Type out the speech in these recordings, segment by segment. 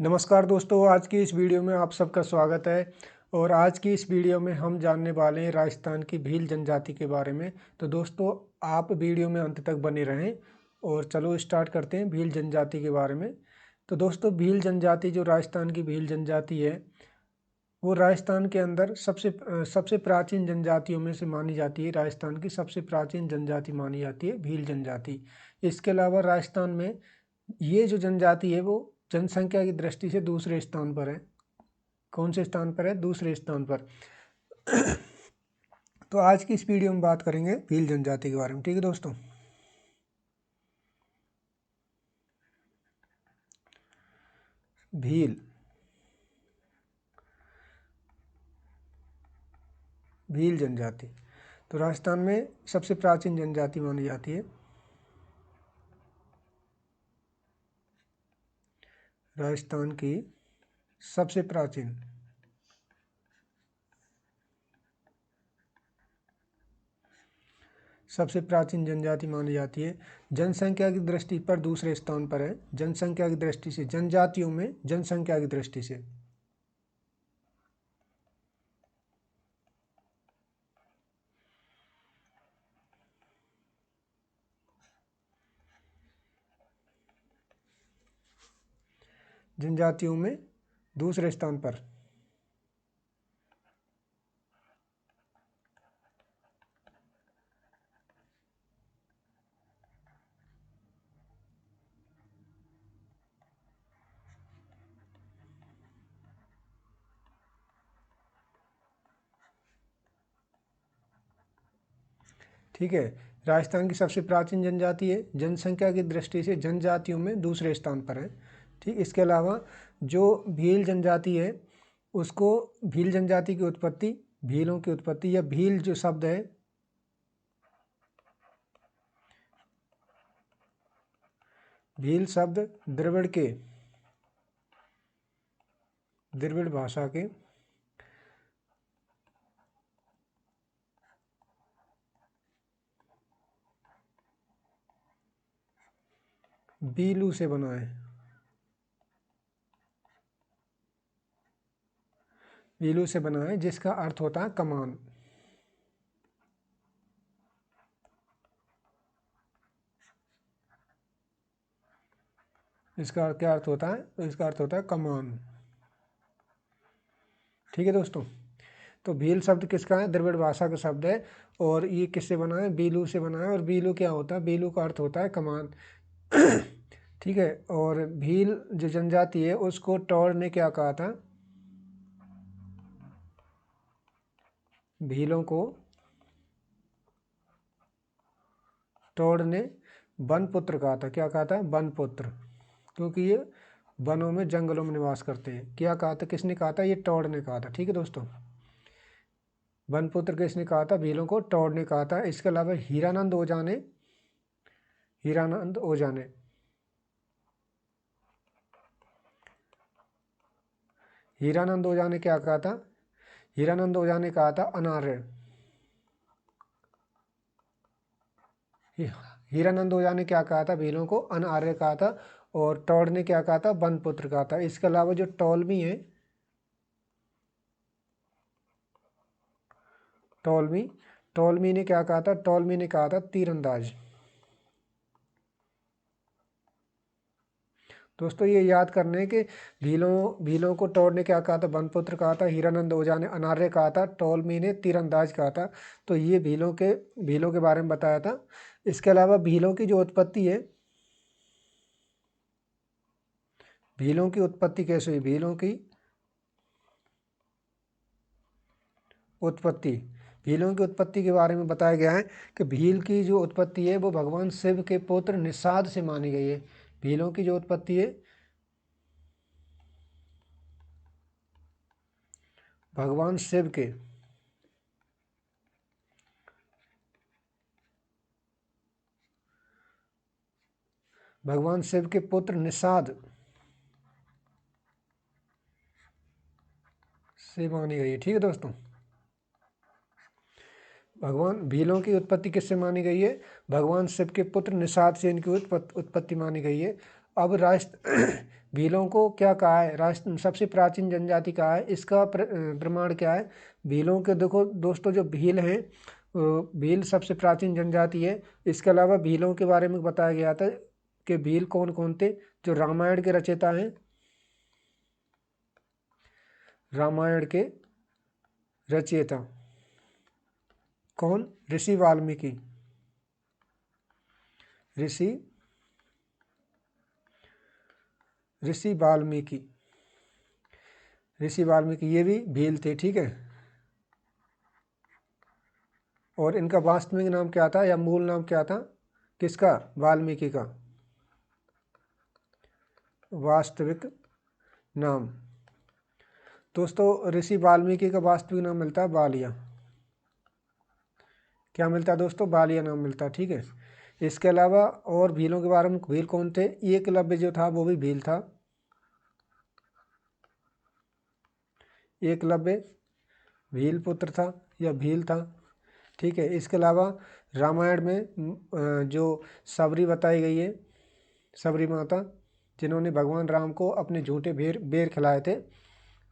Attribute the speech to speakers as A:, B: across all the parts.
A: नमस्कार दोस्तों, आज की इस वीडियो में आप सबका स्वागत है। और आज की इस वीडियो में हम जानने वाले हैं राजस्थान की भील जनजाति के बारे में। तो दोस्तों, आप वीडियो में अंत तक बने रहें। और चलो स्टार्ट करते हैं भील जनजाति के बारे में। तो दोस्तों, भील जनजाति जो राजस्थान की भील जनजाति है, वो राजस्थान के अंदर सबसे प्राचीन जनजातियों में से मानी जाती है। राजस्थान की सबसे प्राचीन जनजाति मानी जाती है भील जनजाति। इसके अलावा राजस्थान में ये जो जनजाति है वो जनसंख्या की दृष्टि से दूसरे स्थान पर है। कौन से स्थान पर है? दूसरे स्थान पर। तो आज की इस वीडियो में बात करेंगे भील जनजाति के बारे में। ठीक है दोस्तों। भील जनजाति तो राजस्थान में सबसे प्राचीन जनजाति मानी जाती है। राजस्थान की सबसे प्राचीन जनजाति मानी जाती है। जनसंख्या की दृष्टि पर दूसरे स्थान पर है। जनसंख्या की दृष्टि से, जनजातियों में जनसंख्या की दृष्टि से जनजातियों में दूसरे स्थान पर। ठीक है, राजस्थान की सबसे प्राचीन जनजाति है। जनसंख्या की दृष्टि से जनजातियों में दूसरे स्थान पर है। ठीक, इसके अलावा जो भील जनजाति है, उसको भील जनजाति की उत्पत्ति, भीलों की उत्पत्ति या भील जो शब्द है, भील शब्द द्रविड़ भाषा के बीलू से बना है। बीलू से बना है, जिसका अर्थ होता है कमान। इसका क्या अर्थ होता है? तो इसका अर्थ होता है कमान। ठीक है दोस्तों। तो भील शब्द किसका है? द्रविड़ भाषा का शब्द है। और ये किससे बना है? बीलू से बना है। और बीलू क्या होता है? बीलू का अर्थ होता है कमान। ठीक है। और भील जो जनजाति है, उसको टॉड ने क्या कहा था? भीलों को टॉड ने वनपुत्र कहा था। क्या कहा था? वनपुत्र। क्योंकि ये वनों में, जंगलों में निवास करते हैं। क्या कहा था? किसने कहा था? ये टॉड ने कहा था। ठीक है दोस्तों। वनपुत्र किसने कहा था? भीलों को टॉड ने कहा था। इसके अलावा हीरानंद ओझा ने हीरानंद ओझा ने हीरानंद ओझा ने क्या कहा था? हीरानंद ओझा ने कहा था अनार्य। हीरानंद ओझा ने क्या कहा था? भीलों को अनार्य कहा था। और टॉड ने क्या कहा था? वनपुत्र कहा था। इसके अलावा जो टॉलमी है, टॉलमी ने क्या कहा था? टॉलमी ने कहा था तीरंदाज। दोस्तों, ये याद करने के भीलों को टॉड ने क्या कहा था? वनपुत्र कहा था। हीरानंद ओझा ने अनार्य कहा था। टॉलमी ने तीरंदाज कहा था। तो ये भीलों के बारे में बताया था। इसके अलावा भीलों की जो उत्पत्ति है, भीलों की उत्पत्ति कैसे हुई? भीलों की उत्पत्ति के बारे में बताया गया है कि भील की जो उत्पत्ति है वो भगवान शिव के पुत्र निषाद से मानी गई है। भीलों की जो उत्पत्ति है भगवान शिव के पुत्र निषाद से मानी गई है। ठीक है दोस्तों। भगवान भीलों की उत्पत्ति किससे मानी गई है? भगवान शिव के पुत्र निषाद से इनकी उत्पत्ति मानी गई है। अब भीलों को क्या कहा है, राष्ट्र सबसे प्राचीन जनजाति कहा है, इसका प्रमाण क्या है। भीलों के देखो दोस्तों, जो भील हैं, भील सबसे प्राचीन जनजाति है। इसके अलावा भीलों के बारे में बताया गया था कि भील कौन कौन थे। जो रामायण के रचयिता हैं, रामायण के रचयिता कौन, ऋषि वाल्मीकि। ऋषि ऋषि वाल्मीकि ऋषि वाल्मीकि ये भी भील थे, ठीक है। और इनका वास्तविक नाम क्या था या मूल नाम क्या था, किसका, वाल्मीकि का वास्तविक नाम। दोस्तों ऋषि वाल्मीकि का वास्तविक नाम मिलता है बालिया। क्या मिलता है दोस्तों, बालिया नाम मिलता है, ठीक है। इसके अलावा और भीलों के बारे में, भील कौन थे, एकलव्य जो था वो भी भील था। एकलव्य भील पुत्र था या भील था, ठीक है। इसके अलावा रामायण में जो सबरी बताई गई है, सबरी माता, जिन्होंने भगवान राम को अपने झूठे बेर बेर खिलाए थे,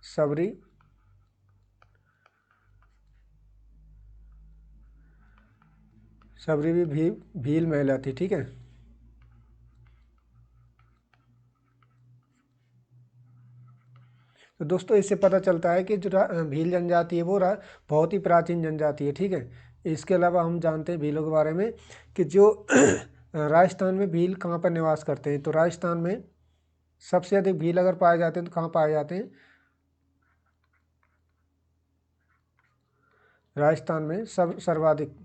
A: सबरी सबरी भी भील महिला थी, ठीक है। तो दोस्तों इससे पता चलता है कि जो भील जनजाति है वो बहुत ही प्राचीन जनजाति है, ठीक है। इसके अलावा हम जानते हैं भीलों के बारे में कि जो राजस्थान में भील कहाँ पर निवास करते हैं। तो राजस्थान में सबसे अधिक भील अगर पाए जाते हैं तो कहाँ पाए जाते हैं, राजस्थान में सब सर्वाधिक,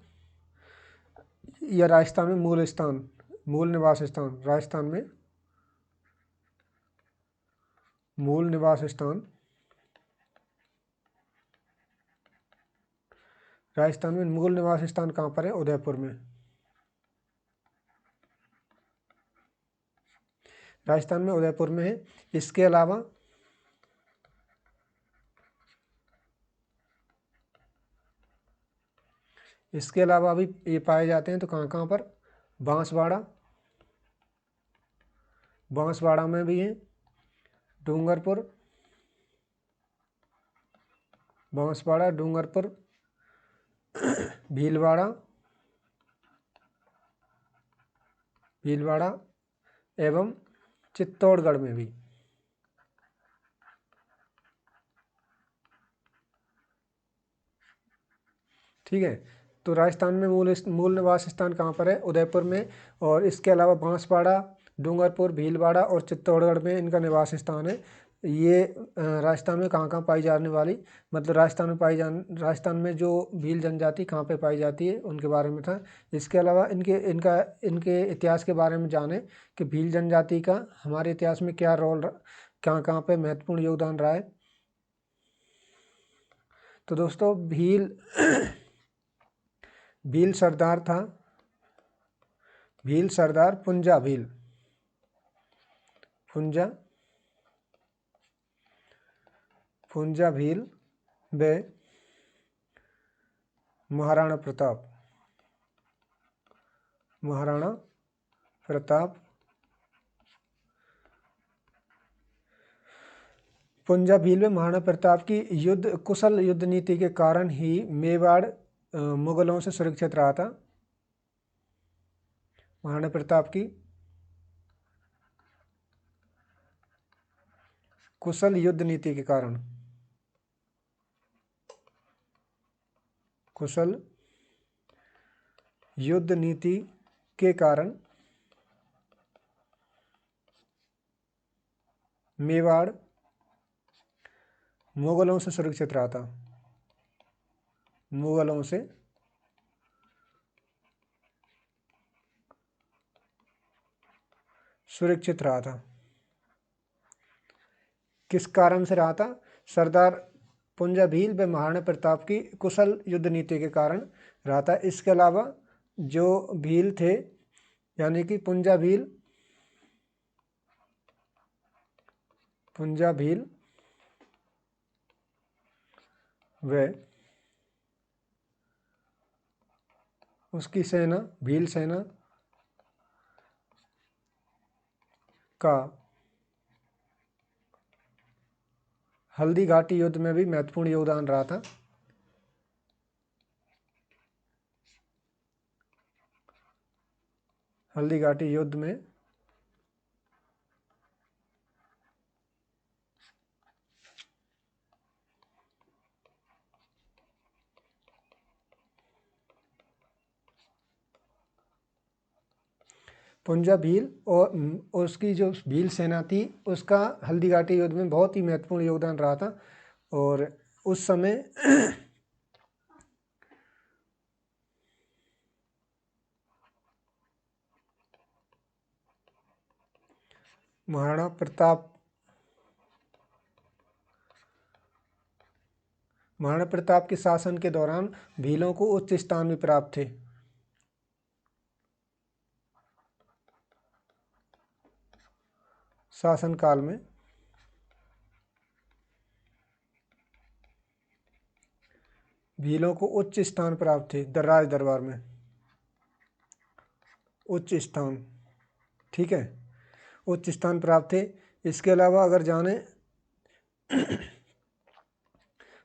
A: या राजस्थान में मूल स्थान, मूल निवास स्थान, राजस्थान में मूल निवास स्थान, राजस्थान में मूल निवास स्थान कहाँ पर है, उदयपुर में। राजस्थान में उदयपुर में है। इसके अलावा अभी ये पाए जाते हैं तो कहाँ कहाँ पर, बांसवाड़ा, बांसवाड़ा में भी है, डूंगरपुर, बांसवाड़ा, डूंगरपुर, भीलवाड़ा, भीलवाड़ा एवं चित्तौड़गढ़ में भी, ठीक है। तो राजस्थान में मूल मूल निवास स्थान कहाँ पर है, उदयपुर में। और इसके अलावा बांसवाड़ा, डूंगरपुर, भीलवाड़ा और चित्तौड़गढ़ में इनका निवास स्थान है। ये राजस्थान में कहाँ कहाँ पाई जाने वाली, मतलब राजस्थान में जो भील जनजाति कहाँ पे पाई जाती है उनके बारे में था। इसके अलावा इनके इतिहास के बारे में जाने कि भील जनजाति का हमारे इतिहास में क्या रोल, कहाँ कहाँ पे महत्वपूर्ण योगदान रहा है। तो दोस्तों भील सरदार था, भील सरदार पुंजा भील, पुंजा भील व महाराणा प्रताप, महाराणा प्रताप, पुंजा भील व महाराणा प्रताप की कुशल युद्ध नीति के कारण ही मेवाड़ मुगलों से सुरक्षित रहा था। महाराणा प्रताप की कुशल युद्ध नीति के कारण, कुशल युद्ध नीति के कारण मेवाड़ मुगलों से सुरक्षित रहा था, मुगलों से सुरक्षित रहा था। किस कारण से रहा था, सरदार पुंजा भील व महाराणा प्रताप की कुशल युद्ध नीति के कारण रहा था। इसके अलावा जो भील थे, यानी कि पुंजा भील व उसकी सेना, भील सेना का हल्दी घाटी युद्ध में भी महत्वपूर्ण योगदान रहा था। हल्दी घाटी युद्ध में पुंजा भील और उसकी जो भील सेना थी उसका हल्दी घाटी युद्ध में बहुत ही महत्वपूर्ण योगदान रहा था। और उस समय महाराणा प्रताप के शासन के दौरान भीलों को उच्च स्थान भी प्राप्त थे। शासन काल में भीलों को उच्च स्थान प्राप्त थे राज दरबार में, उच्च स्थान, ठीक है, उच्च स्थान प्राप्त थे। इसके अलावा अगर जाने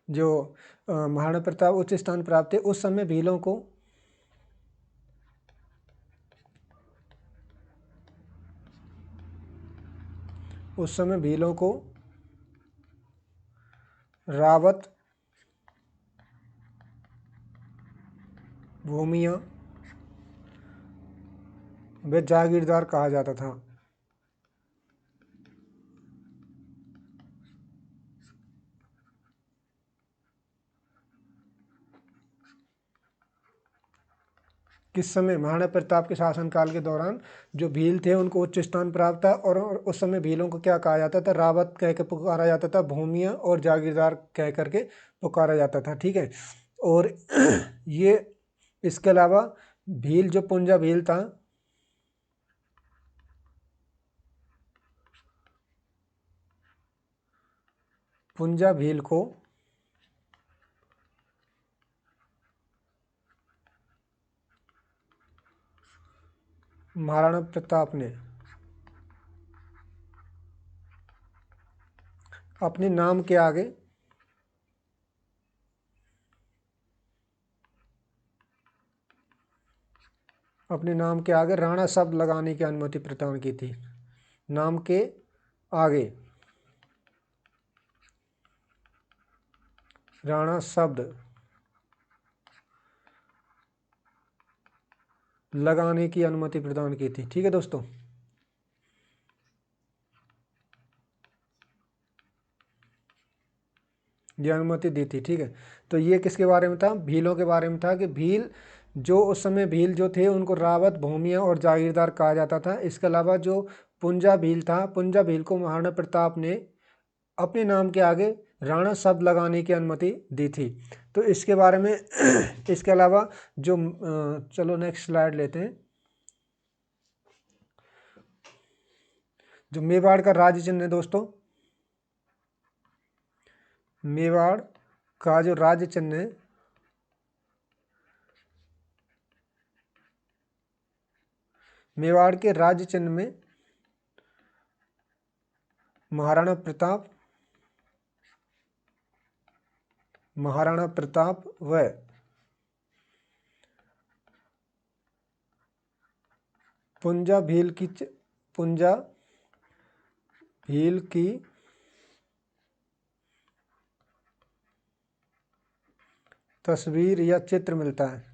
A: जो महाराणा प्रताप उच्च स्थान प्राप्त थे, उस समय भीलों को रावत, भूमिया व जागीरदार कहा जाता था। किस समय? महाराणा प्रताप के शासनकाल के दौरान जो भील थे उनको उच्च स्थान प्राप्त था। और उस समय भीलों को क्या कहा जाता था? रावत कह के पुकारा जाता था, भूमिया और जागीरदार कह करके पुकारा जाता था, ठीक है। और ये इसके अलावा भील जो पुंजा भील था, पुंजा भील को महाराणा प्रताप ने अपने नाम के आगे राणा शब्द लगाने की अनुमति प्रदान की थी। नाम के आगे राणा शब्द लगाने की अनुमति प्रदान की थी, ठीक है दोस्तों। ये अनुमति दी थी, ठीक है। तो ये किसके बारे में था? भीलों के बारे में था कि भील जो उस समय भील जो थे उनको रावत, भूमिया और जागीरदार कहा जाता था। इसके अलावा जो पुंजा भील था, पुंजा भील को महाराणा प्रताप ने अपने नाम के आगे राणा शब्द लगाने की अनुमति दी थी। तो इसके बारे में इसके अलावा जो चलो नेक्स्ट स्लाइड लेते हैं। जो मेवाड़ का राज्य चिन्ह है दोस्तों, मेवाड़ का जो राज्य चिन्ह है, मेवाड़ के राज्य चिन्ह में महाराणा प्रताप व पुंजा भील की तस्वीर या चित्र मिलता है।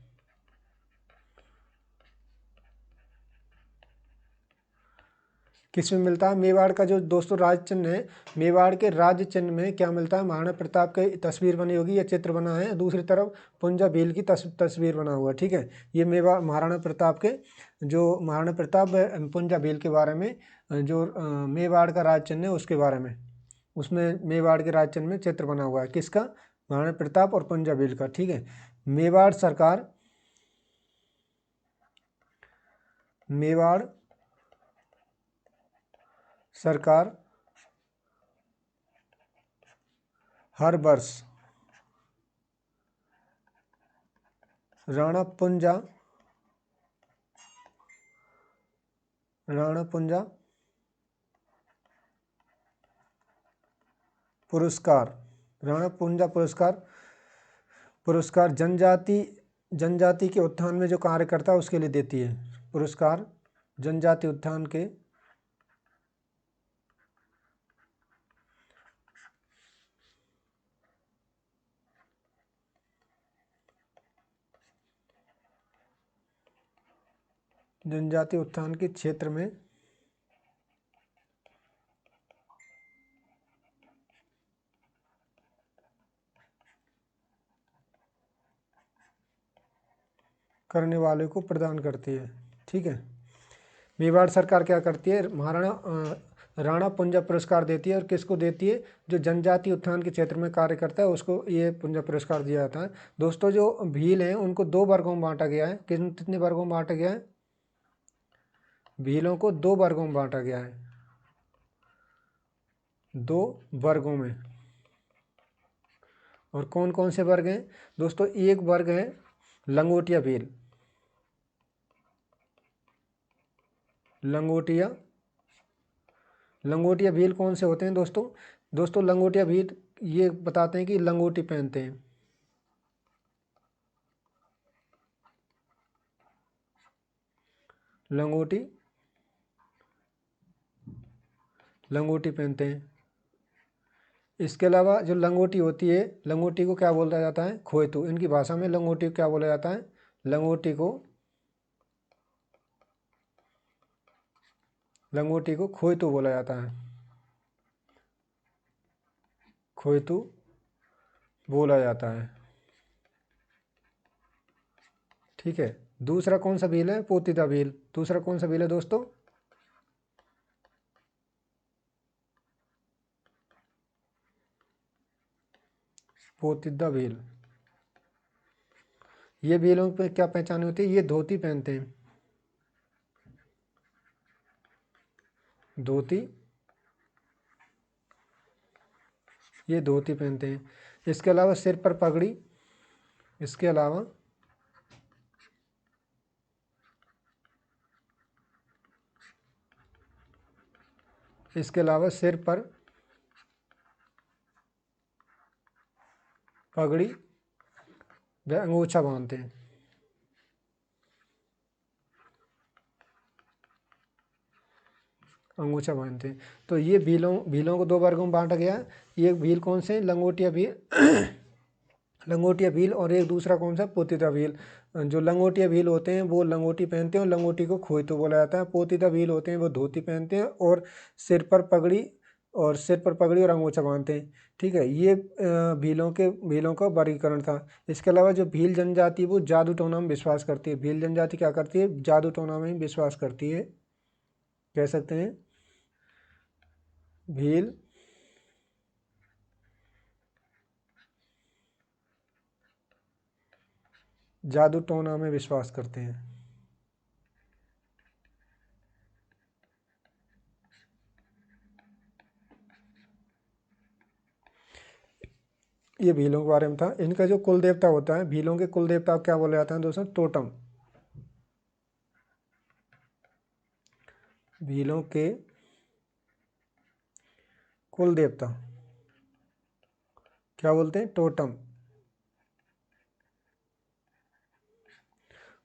A: किसमें मिलता है? मेवाड़ का जो दोस्तों राज्य चिन्ह है, मेवाड़ के राज्य चिन्ह में क्या मिलता है? महाराणा प्रताप की तस्वीर बनी होगी या चित्र बना है, दूसरी तरफ पुंजा भील की तस्वीर बना हुआ है, ठीक है। ये महाराणा प्रताप के जो महाराणा प्रताप पुंजा भील के बारे में जो मेवाड़ का राज्य चिन्ह है उसके बारे में, उसमें मेवाड़ के राज्य चिन्ह में चित्र बना हुआ है। किसका? महाराणा प्रताप और पुंजा भील का, ठीक है। मेवाड़ सरकार हर वर्ष राणा पुरस्कार, राणा पुंजा पुरस्कार जनजाति के उत्थान में जो कार्य करता है उसके लिए देती है। पुरस्कार जनजाति उत्थान के क्षेत्र में करने वाले को प्रदान करती है। ठीक है, मेवाड़ सरकार क्या करती है, राणा पुंजा पुरस्कार देती है। और किसको देती है, जो जनजाति उत्थान के क्षेत्र में कार्य करता है उसको ये पुंजा पुरस्कार दिया जाता है। दोस्तों जो भील हैं उनको 2 वर्गों में बांटा गया है। कितने वर्गों में बांटा गया है, भीलों को 2 वर्गों में बांटा गया है, 2 वर्गों में। और कौन कौन से वर्ग हैं दोस्तों, एक वर्ग है लंगोटिया भील। लंगोटिया भील कौन से होते हैं दोस्तों लंगोटिया भील ये बताते हैं कि लंगोटी पहनते हैं। लंगोटी पहनते हैं। इसके अलावा जो लंगोटी होती है, लंगोटी को क्या बोला जाता है, खोयतू। इनकी भाषा में लंगोटी को क्या बोला जाता है, लंगोटी को खोयतू बोला जाता है, खोयतू बोला जाता है। ठीक है, दूसरा कौन सा भील है, पोतीदा भील। दूसरा कौन सा भील है दोस्तों, पोतीदा भील। ये भीलों पे क्या पहचान होती है, ये धोती पहनते हैं, ये धोती पहनते हैं। इसके अलावा सिर पर पगड़ी, इसके अलावा सिर पर पगड़ी व अंगोछा बांधते हैं। अंगूछा बांधते हैं। तो ये भीलों को 2 वर्गों में बांटा गया। ये भील कौन से, लंगोटिया भील लंगोटिया भील, और एक दूसरा कौन सा, पोतीदा भील। जो लंगोटिया भील होते हैं वो लंगोटी पहनते हैं और लंगोटी को खोयतू बोला जाता है। पोतीदा भील होते हैं वो धोती पहनते हैं और सिर पर पगड़ी और अंगोछा बांधते हैं। ठीक है, ये भीलों का वर्गीकरण था। इसके अलावा जो भील जनजाति वो जादू टोना में विश्वास करती है। भील जनजाति क्या करती है, जादू टोना में विश्वास करती है, कह सकते हैं भील जादू टोना में विश्वास करते हैं। ये भीलों के बारे में था। इनका जो कुल देवता होता है, भीलों के कुल देवता क्या बोला जाता है दोस्तों, टोटम। भीलों के कुल देवता क्या बोलते हैं, टोटम।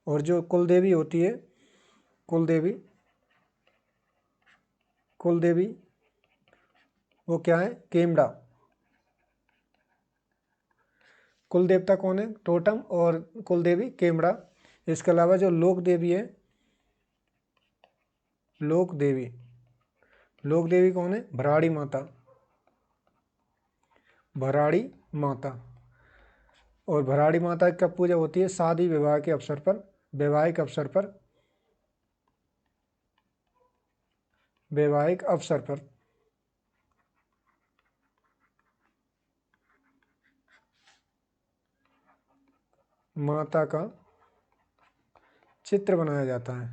A: और जो कुल देवी होती है, कुल देवी वो क्या है, केमड़ा। कुल देवता कौन है, टोटम, और कुल देवी केमड़ा। इसके अलावा जो लोक देवी है, लोक देवी कौन है, भराड़ी माता। और भराड़ी माता की कब पूजा होती है, शादी विवाह के अवसर पर, वैवाहिक अवसर पर। माता का चित्र बनाया जाता है।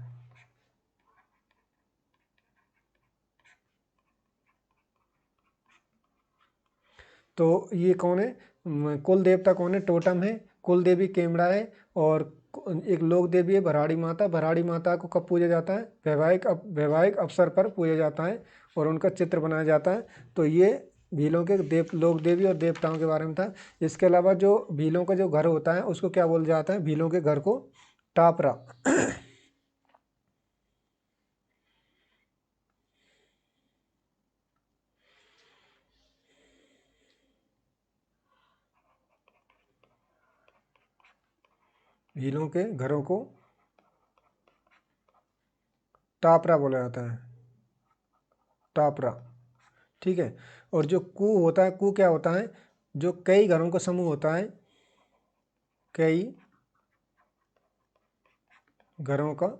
A: तो ये कौन है, कुल देवता कौन है, टोटम है, कुल देवी केमड़ा है, और एक लोक देवी है भराड़ी माता। भराड़ी माता को कब पूजा जाता है, वैवाहिक अवसर पर पूजा जाता है और उनका चित्र बनाया जाता है। तो ये भीलों के लोक देवी और देवताओं के बारे में था। इसके अलावा जो भीलों का जो घर होता है उसको क्या बोला जाता है? भीलों के घर को टापरा। भीलों के घरों को टापरा बोला जाता है, टापरा। ठीक है। और जो कू होता है, कू क्या होता है? जो कई घरों का समूह होता है, कई घरों का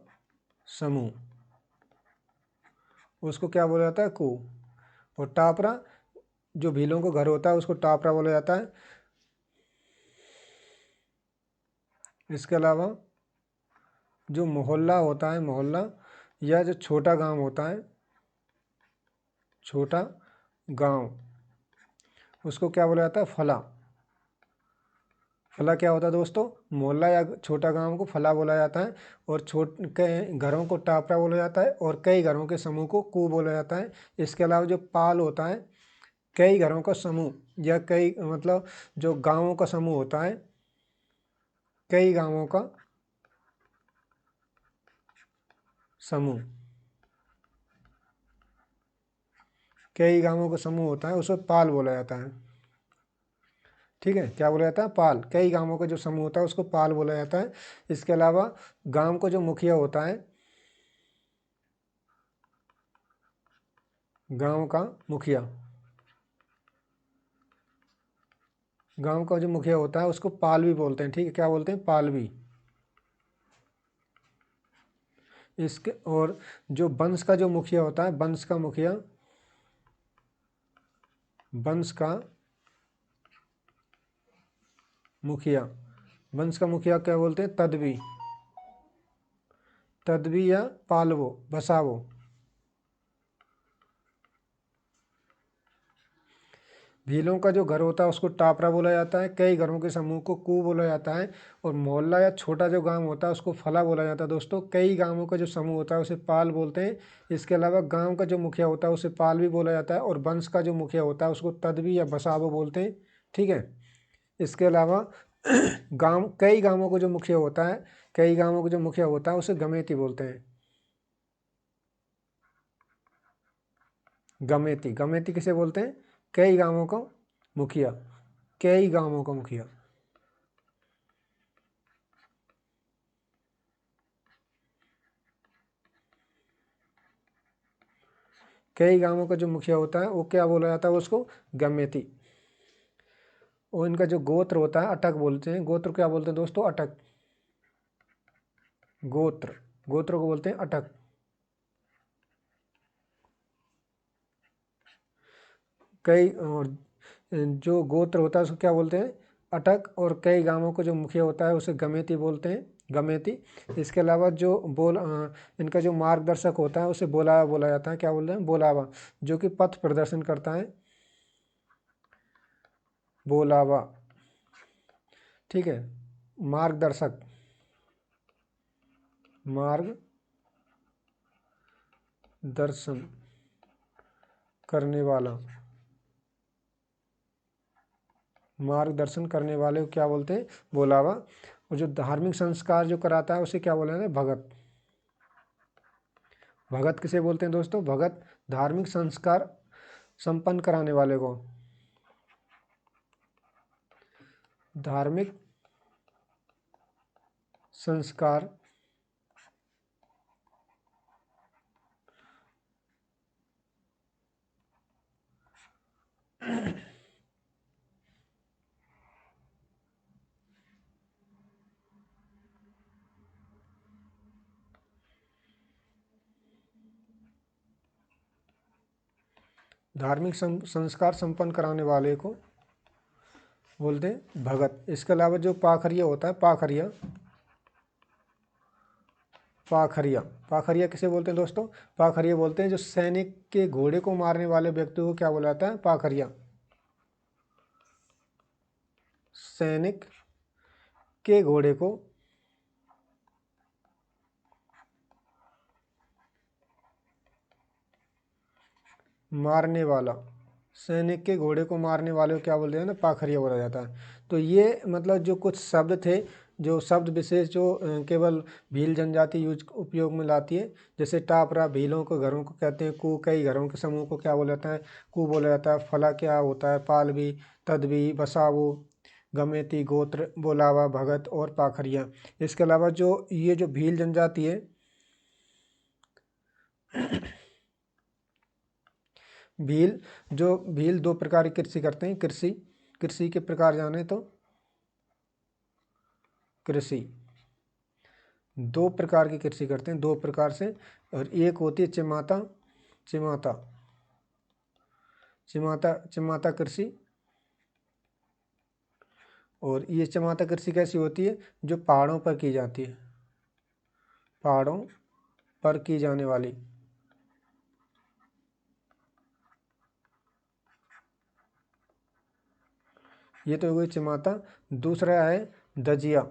A: समूह, उसको क्या बोला जाता है? कू। और टापरा, जो भीलों का घर होता है उसको टापरा बोला जाता है। इसके अलावा जो मोहल्ला होता है, मोहल्ला या जो छोटा गांव होता है, छोटा गांव, उसको क्या बोला जाता है? फला। फला क्या होता है दोस्तों? मोहल्ला या छोटा गांव को फला बोला जाता है। और कई घरों को टापरा बोला जाता है और कई घरों के समूह को कू बोला जाता है। इसके अलावा जो पाल होता है, कई घरों का समूह या कई मतलब जो गांवों का समूह होता है, कई गांवों का समूह, कई गांवों का समूह होता है, उसे पाल बोला जाता है। ठीक है, क्या बोला जाता है? पाल। कई गांवों का जो समूह होता है उसको पाल बोला जाता है। इसके अलावा गांव का जो मुखिया होता है, गांव का मुखिया, गांव का जो मुखिया होता है उसको पालवी बोलते हैं। ठीक है, क्या बोलते हैं? पालवी। इसके और जो वंश का जो मुखिया होता है, वंश का मुखिया, वंश का मुखिया, वंश का मुखिया क्या बोलते हैं? तदवी, तदवी या पालवो, बसावो। भीलों का जो घर होता है उसको टापरा बोला जाता है, कई घरों के समूह को कू बोला जाता है। और मोहल्ला या छोटा जो गांव होता है उसको फला बोला जाता है दोस्तों। कई गांवों का जो समूह होता है उसे पाल बोलते हैं। इसके अलावा गांव का जो मुखिया होता है उसे पाल भी बोला जाता है। और वंश का जो मुखिया होता है उसको तदवी या बसावो बोलते हैं। ठीक है। इसके अलावा गांव, कई गांवों का जो मुखिया होता है, कई गांवों का जो मुखिया होता है उसे गमेती बोलते हैं। गमेती, गमेती किसे बोलते हैं? कई गांवों का मुखिया, कई गांवों का मुखिया। कई गांवों का जो मुखिया होता है वो क्या बोला जाता है? उसको गमेती। और इनका जो गोत्र होता है अटक बोलते हैं। गोत्र क्या बोलते हैं दोस्तों? अटक। गोत्र, गोत्र को बोलते हैं अटक। कई और जो गोत्र होता है उसको क्या बोलते हैं? अटक। और कई गांवों को जो मुखिया होता है उसे गमेती बोलते हैं, गमेती। इसके अलावा जो इनका जो मार्गदर्शक होता है उसे बोलावा बोला जाता है। क्या बोलते हैं? बोलावा। जो कि पथ प्रदर्शन करता है, बोलावा। ठीक है। मार्गदर्शक, मार्गदर्शन करने वाला, मार्गदर्शन करने वाले को क्या बोलते हैं? बोलावा। और जो धार्मिक संस्कार जो कराता है उसे क्या बोला जाता है? भगत। भगत किसे बोलते हैं दोस्तों? भगत। धार्मिक संस्कार संपन्न कराने वाले को, धार्मिक संस्कार धार्मिक संस्कार संपन्न कराने वाले को बोलते हैं भगत। इसके अलावा जो पाखरिया होता है, पाखरिया, पाखरिया, पाखरिया किसे बोलते हैं दोस्तों? पाखरिया बोलते हैं जो सैनिक के घोड़े को मारने वाले व्यक्ति को क्या बोला जाता है? पाखरिया। सैनिक के घोड़े को मारने वाला, सैनिक के घोड़े को मारने वाले को क्या बोलते हैं ना, पाखरिया बोला जाता है। तो ये मतलब जो कुछ शब्द थे, जो शब्द विशेष जो केवल भील जनजाति यूज उपयोग में लाती है, जैसे टापरा भीलों को घरों को कहते हैं, कु कई घरों के समूह को क्या बोला जाता है, कु बोला जाता है। फला क्या होता है, पालवी, तदवी, बसावो, गमेती, गोत्र, बोलावा, भगत और पाखरिया। इसके अलावा जो ये जो भील जनजाति है, भील दो प्रकार की कृषि करते हैं। कृषि के प्रकार जाने तो कृषि दो प्रकार की कृषि करते हैं, दो प्रकार से। और एक होती है चिमाता चिमाता चिमाता चिमाता कृषि। और ये चिमाता कृषि कैसी होती है, जो पहाड़ों पर की जाती है, पहाड़ों पर की जाने वाली। ये तो हो गई चिमाता। दूसरा है दजिया।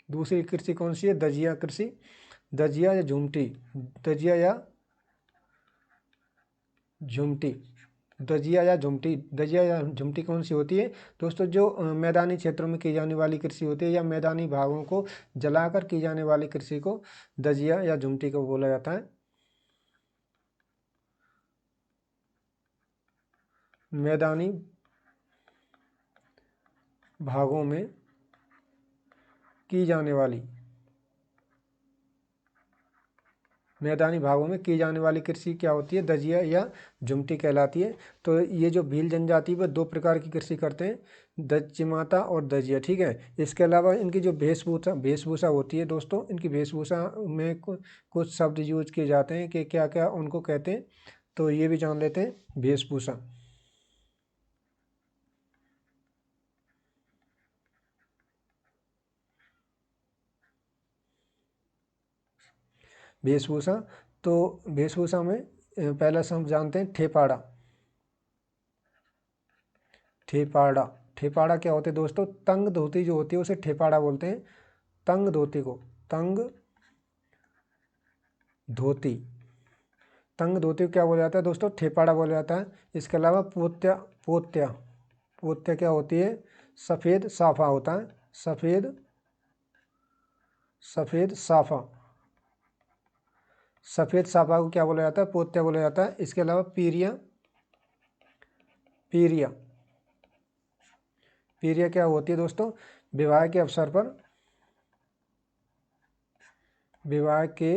A: दूसरी कृषि कौन सी है, दजिया कृषि। दजिया या झुमटी, दजिया या झुमटी, दजिया या झुमटी कौन सी होती है दोस्तों, जो मैदानी क्षेत्रों में की जाने वाली कृषि होती है, या मैदानी भागों को जलाकर की जाने वाली कृषि को दजिया या झुमटी को बोला जाता है। मैदानी भागों में की जाने वाली कृषि क्या होती है, दजिया या झुमटी कहलाती है। तो ये जो भील जनजाति वह दो प्रकार की कृषि करते हैं, चिमाता और दजिया, ठीक है। इसके अलावा इनकी जो वेशभूषा होती है दोस्तों, इनकी वेशभूषा में कुछ शब्द यूज किए जाते हैं कि क्या क्या उनको कहते हैं, तो ये भी जान लेते हैं। वेशभूषा, वेशभूषा तो वेशभूषा में पहला शब्द जानते हैं ठेपाड़ा। ठेपाड़ा ठेपाड़ा क्या होते हैं दोस्तों, तंग धोती जो होती है उसे ठेपाड़ा बोलते हैं। तंग धोती को तंग धोती तंग धोती को क्या बोला जाता है दोस्तों, ठेपाड़ा बोला जाता है। इसके अलावा पोत्या पोत्या पोत्या क्या होती है, सफ़ेद साफा होता है। सफ़ेद सफ़ेद साफा सफ़ेद साफा को क्या बोला जाता है, पोत्या बोला जाता है। इसके अलावा पीरिया पीरिया पीरिया क्या होती है दोस्तों, विवाह के अवसर पर विवाह के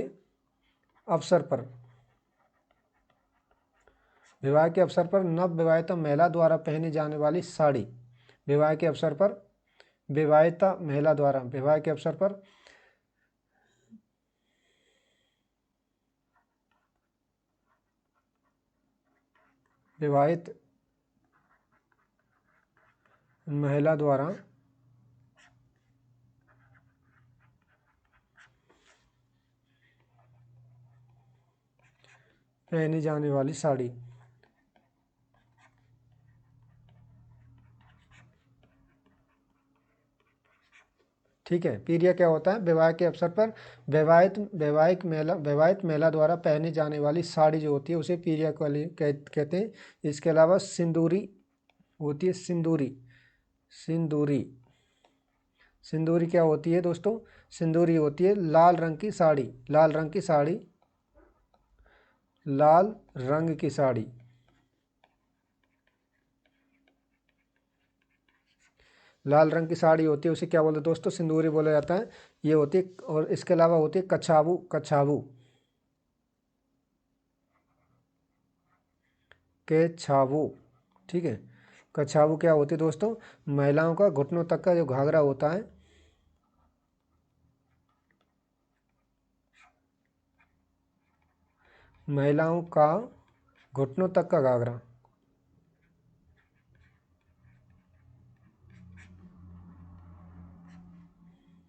A: अवसर पर विवाह के अवसर पर नव विवाहिता महिला द्वारा पहनी जाने वाली साड़ी। विवाह के अवसर पर विवाहिता महिला द्वारा विवाह के अवसर पर विवाहित महिला द्वारा पहनी जाने वाली साड़ी। ठीक है, पीरिया क्या होता है, विवाह के अवसर पर विवाहित महिला द्वारा पहनी जाने वाली साड़ी जो होती है उसे पीरिया कहते हैं। इसके अलावा सिंदूरी होती है, सिंदूरी सिंदूरी सिंदूरी क्या होती है दोस्तों, सिंदूरी होती है लाल रंग की साड़ी। लाल रंग की साड़ी लाल रंग की साड़ी लाल रंग की साड़ी होती है उसे क्या बोलते हैं दोस्तों, सिंदूरी बोला जाता है। ये होती है। और इसके अलावा होती है कछावू कछावू के छावू, ठीक है। कछावू क्या होती है दोस्तों, महिलाओं का घुटनों तक का जो घाघरा होता है, महिलाओं का घुटनों तक का घाघरा,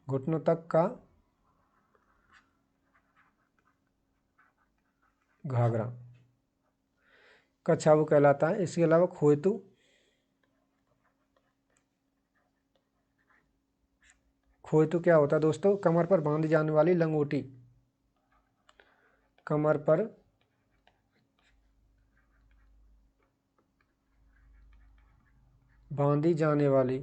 A: घुटनों तक का घाघरा कछावू कहलाता है। इसके अलावा खोयतू खोयतू क्या होता है दोस्तों, कमर पर बांधी जाने वाली लंगोटी। कमर पर बांधी जाने वाली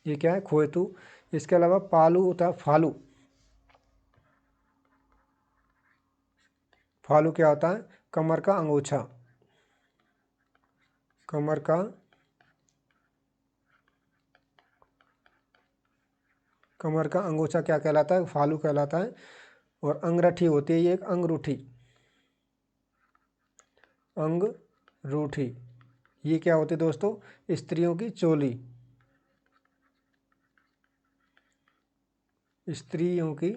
A: ये क्या है, खोएतु। इसके अलावा पालू होता है फालू। फालू क्या होता है, कमर का अंगूछा। कमर का अंगूछा क्या कहलाता है, फालू कहलाता है। और अंगरठी होती है ये एक अंगरूठी। अंगरूठी ये क्या होती है दोस्तों, स्त्रियों की चोली। स्त्रियों की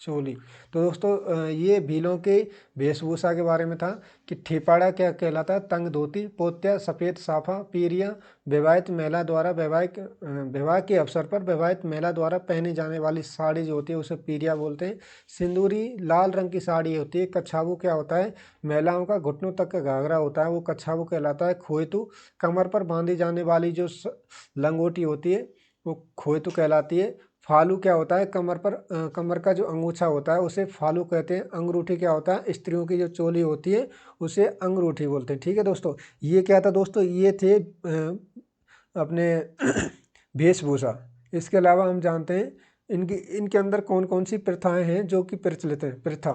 A: चोली। तो दोस्तों ये भीलों के वेशभूषा के बारे में था कि ठेपाड़ा क्या कहलाता है, तंग धोती, पोत्या, सफ़ेद साफा, पीरिया, विवाहित महिला द्वारा विवाह के अवसर पर विवाहित महिला द्वारा पहनी जाने वाली साड़ी जो होती है उसे पीरिया बोलते हैं। सिंदूरी लाल रंग की साड़ी होती है। कछावू क्या होता है, महिलाओं का घुटनों तक का घाघरा होता है, वो कछावू कहलाता है। खोएतु कमर पर बांधी जाने वाली जो लंगोटी होती है वो खोएतु कहलाती है। फालू क्या होता है, कमर का जो अंगूछा होता है उसे फालू कहते हैं। अंगरूठी क्या होता है, स्त्रियों की जो चोली होती है उसे अंगरूठी बोलते हैं। ठीक है दोस्तों, ये क्या था दोस्तों, ये थे अपने वेशभूषा। इसके अलावा हम जानते हैं इनके अंदर कौन कौन सी प्रथाएं हैं जो कि प्रचलित हैं। प्रथा,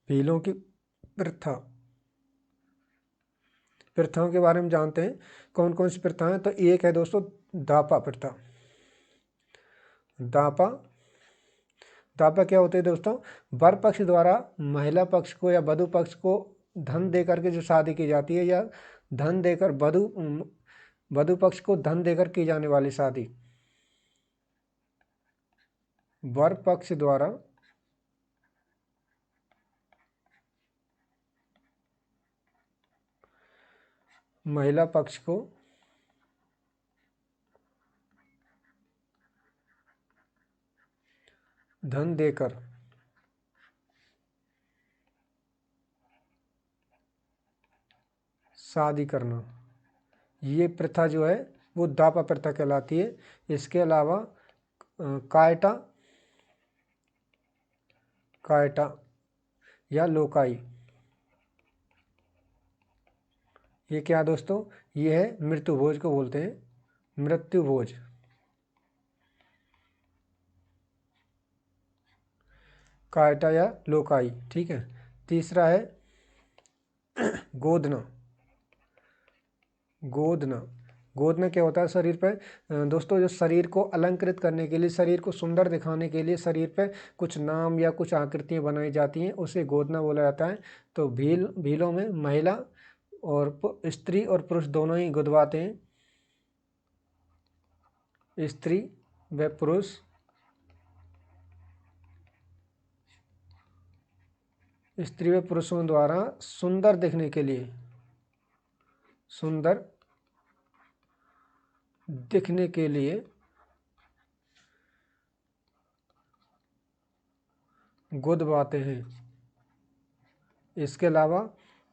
A: भीलों की प्रथा, प्रथाओं के बारे में जानते हैं कौन कौन सी प्रथाएं। तो एक है दोस्तों दापा प्रथा। दापा दापा क्या होते हैं दोस्तों, वर पक्ष द्वारा महिला पक्ष को या वधु पक्ष को धन दे करके जो शादी की जाती है, या धन देकर वधु पक्ष को धन देकर की जाने वाली शादी। वर पक्ष द्वारा महिला पक्ष को धन देकर शादी करना, ये प्रथा जो है वो दापा प्रथा कहलाती है। इसके अलावा कायटा कायटा या लोकाई, ये क्या दोस्तों, ये है मृत्यु भोज को बोलते हैं, मृत्यु भोज। कायटा या लोकाई, ठीक है। तीसरा है गोदना। गोदना गोदना क्या होता है, शरीर पर दोस्तों जो शरीर को अलंकृत करने के लिए, शरीर को सुंदर दिखाने के लिए शरीर पर कुछ नाम या कुछ आकृतियां बनाई जाती हैं, उसे गोदना बोला जाता है। तो भीलों में महिला और स्त्री और पुरुष दोनों ही गुदवाते हैं। स्त्री व पुरुष स्त्री व पुरुषों द्वारा सुंदर दिखने के लिए, सुंदर दिखने के लिए गुदवाते हैं। इसके अलावा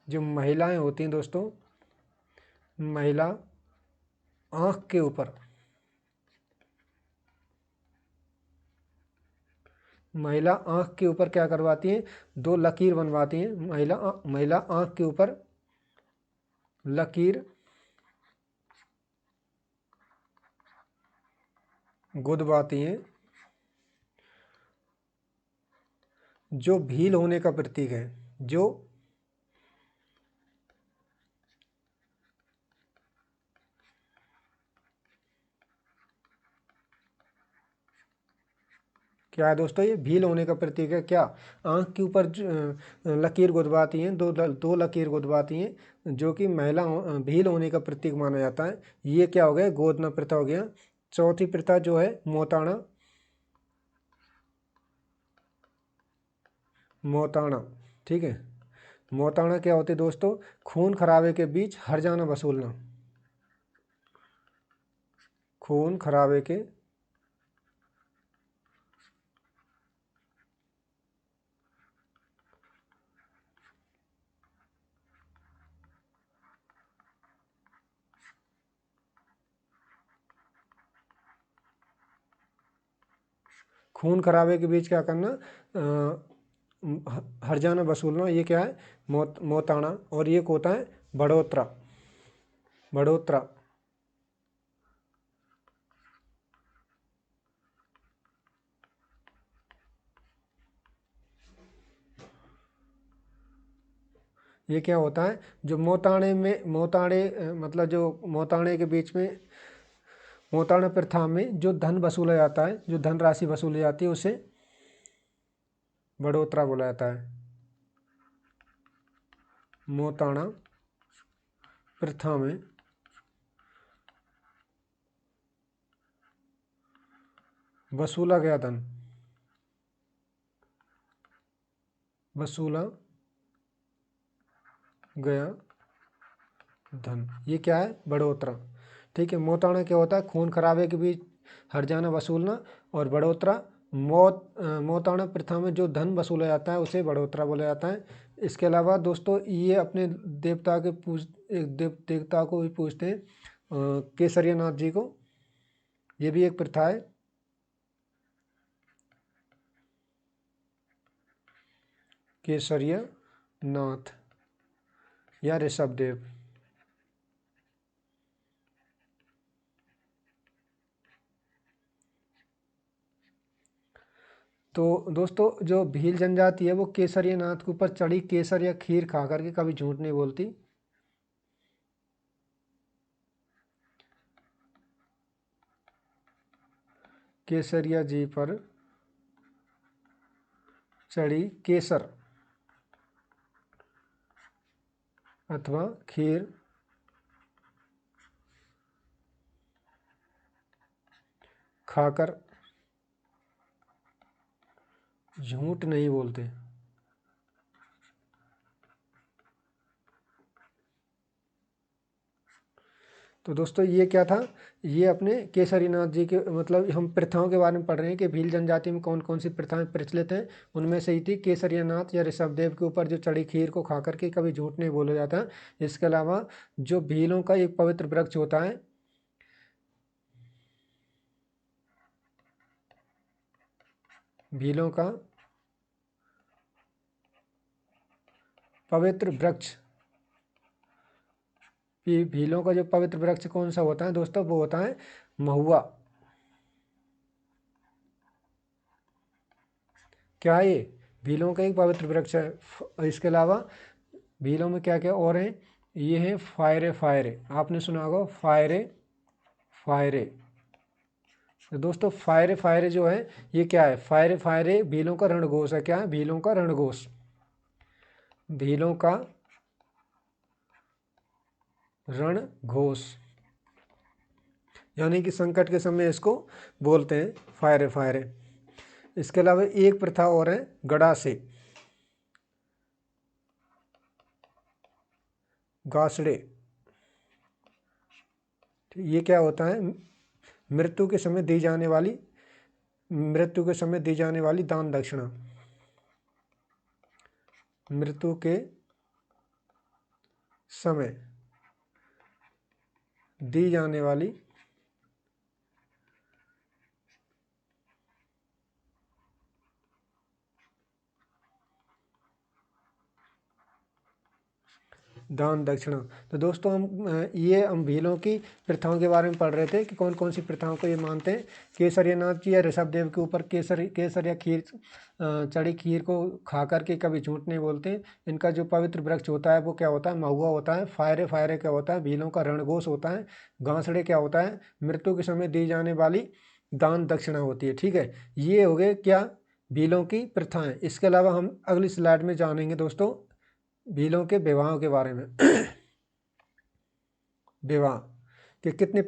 A: जो महिलाएं होती हैं दोस्तों, महिला आँख के ऊपर, महिला आँख के ऊपर क्या करवाती हैं, दो लकीर बनवाती हैं। महिला आँख के ऊपर लकीर गुदवाती हैं, जो भील होने का प्रतीक है। जो क्या है दोस्तों, ये भील होने का प्रतीक है। क्या, आँख के ऊपर लकीर गुदवाती हैं, दो लकीर गुदवाती हैं, जो कि महिला भील होने का प्रतीक माना जाता है। ये क्या हो गया, गोदना प्रथा हो गया। चौथी प्रथा जो है मोताणा। मोताणा, ठीक है। मोताणा क्या होती है दोस्तों, खून खराबे के बीच हर्जाना वसूलना। खून खराबे के खून खराबे के बीच क्या करना, हर्जाना वसूलना, ये क्या है, मोताना। और ये होता है बढ़ोतरा, बढ़ोतरा। ये क्या होता है, जो मोताणे में, मोताणे मतलब जो मोताणे के बीच में, मोताणा प्रथा में जो धन वसूला जाता है, जो धन राशि वसूली जाती है, उसे बढ़ोतरा बोला जाता है। मोताणा प्रथा में वसूला गया धन, वसूला गया धन, ये क्या है, बढ़ोतरा। ठीक है। मोताणा क्या होता है, खून खराबे के बीच हर्जाना वसूलना। और बढ़ोतरा, मोताणा प्रथा में जो धन वसूला जाता है उसे बढ़ोतरा बोला जाता है। इसके अलावा दोस्तों ये अपने देवता के देवता को भी पूजते हैं, केसरिया नाथ जी को, ये भी एक प्रथा है। केसरिया नाथ या ऋषभदेव। तो दोस्तों जो भील जनजाति है वो केसरिया नाथ के ऊपर चढ़ी केसर या खीर खा करके कभी झूठ नहीं बोलती। केसरिया जी पर चढ़ी केसर अथवा खीर खाकर झूठ नहीं बोलते। तो दोस्तों ये क्या था, ये अपने केसरीनाथ जी के, मतलब हम प्रथाओं के बारे में पढ़ रहे हैं कि भील जनजाति में कौन कौन सी प्रथाएं प्रचलित हैं। उनमें से ही थी केसरियानाथ या ऋषभदेव के ऊपर जो चढ़ी खीर को खा करके कभी झूठ नहीं बोला जाता। इसके अलावा जो भीलों का एक पवित्र वृक्ष होता है, भीलों का पवित्र वृक्ष, भीलों का जो पवित्र वृक्ष कौन सा होता है दोस्तों, वो होता है महुआ। क्या है ये, भीलों का एक पवित्र वृक्ष है। इसके अलावा भीलों में क्या क्या और हैं, ये है फायरे, फायरे आपने सुना होगा, फायरे, फायरे। तो दोस्तों फायरे, फायरे जो है ये क्या है, फायरे, फायरे भीलों का रणघोष है। क्या है, भीलों का रणघोष, भीलों का रणघोष, यानी कि संकट के समय इसको बोलते हैं फायरे, फायरे। इसके अलावा एक प्रथा और है गड़ासे, गासड़े। ये क्या होता है, मृत्यु के समय दी जाने वाली, मृत्यु के समय दी जाने वाली दान दक्षिणा, मृत्यु के समय दी जाने वाली दान दक्षिणा। तो दोस्तों हम भीलों की प्रथाओं के बारे में पढ़ रहे थे कि कौन कौन सी प्रथाओं को ये मानते हैं। केसरियानाथ जी या ऋषभदेव के ऊपर केसर या खीर, चढ़ी खीर को खा करके कभी झूठ नहीं बोलते। इनका जो पवित्र वृक्ष होता है वो क्या होता है, महुआ होता है। फायरे, फायरे क्या होता है, भीलों का रणघोष होता है। गांसड़े क्या होता है, मृत्यु के समय दी जाने वाली दान दक्षिणा होती है। ठीक है, ये हो गए क्या, भीलों की प्रथाएं। इसके अलावा हम अगली स्लाइड में जानेंगे दोस्तों भीलों के विवाहों के बारे में। विवाह कि कितने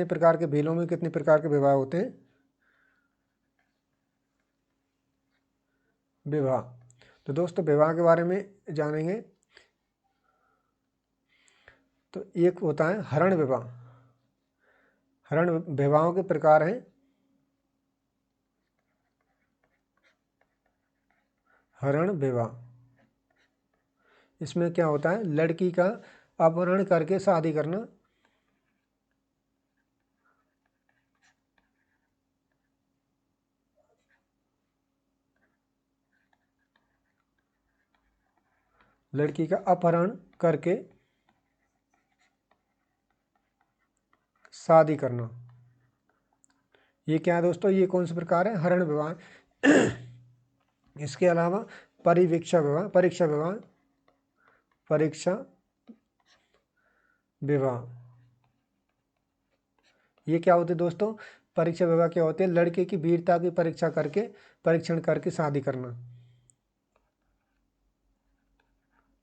A: प्रकार के भीलों में कितने प्रकार के विवाह होते हैं। विवाह, तो दोस्तों विवाह के बारे में जानेंगे। तो एक होता है हरण विवाह। हरण विवाहों के प्रकार हैं, हरण विवाह। इसमें क्या होता है, लड़की का अपहरण करके शादी करना, लड़की का अपहरण करके शादी करना। ये क्या है दोस्तों, ये कौन सा प्रकार है, हरण विवाह। इसके अलावा परिवीक्षा विवाह, परीक्षा विवाह, परीक्षा विवाह, ये क्या होते हैं दोस्तों, परीक्षा विवाह क्या होते हैं, लड़के की वीरता की परीक्षा करके, परीक्षण करके शादी करना।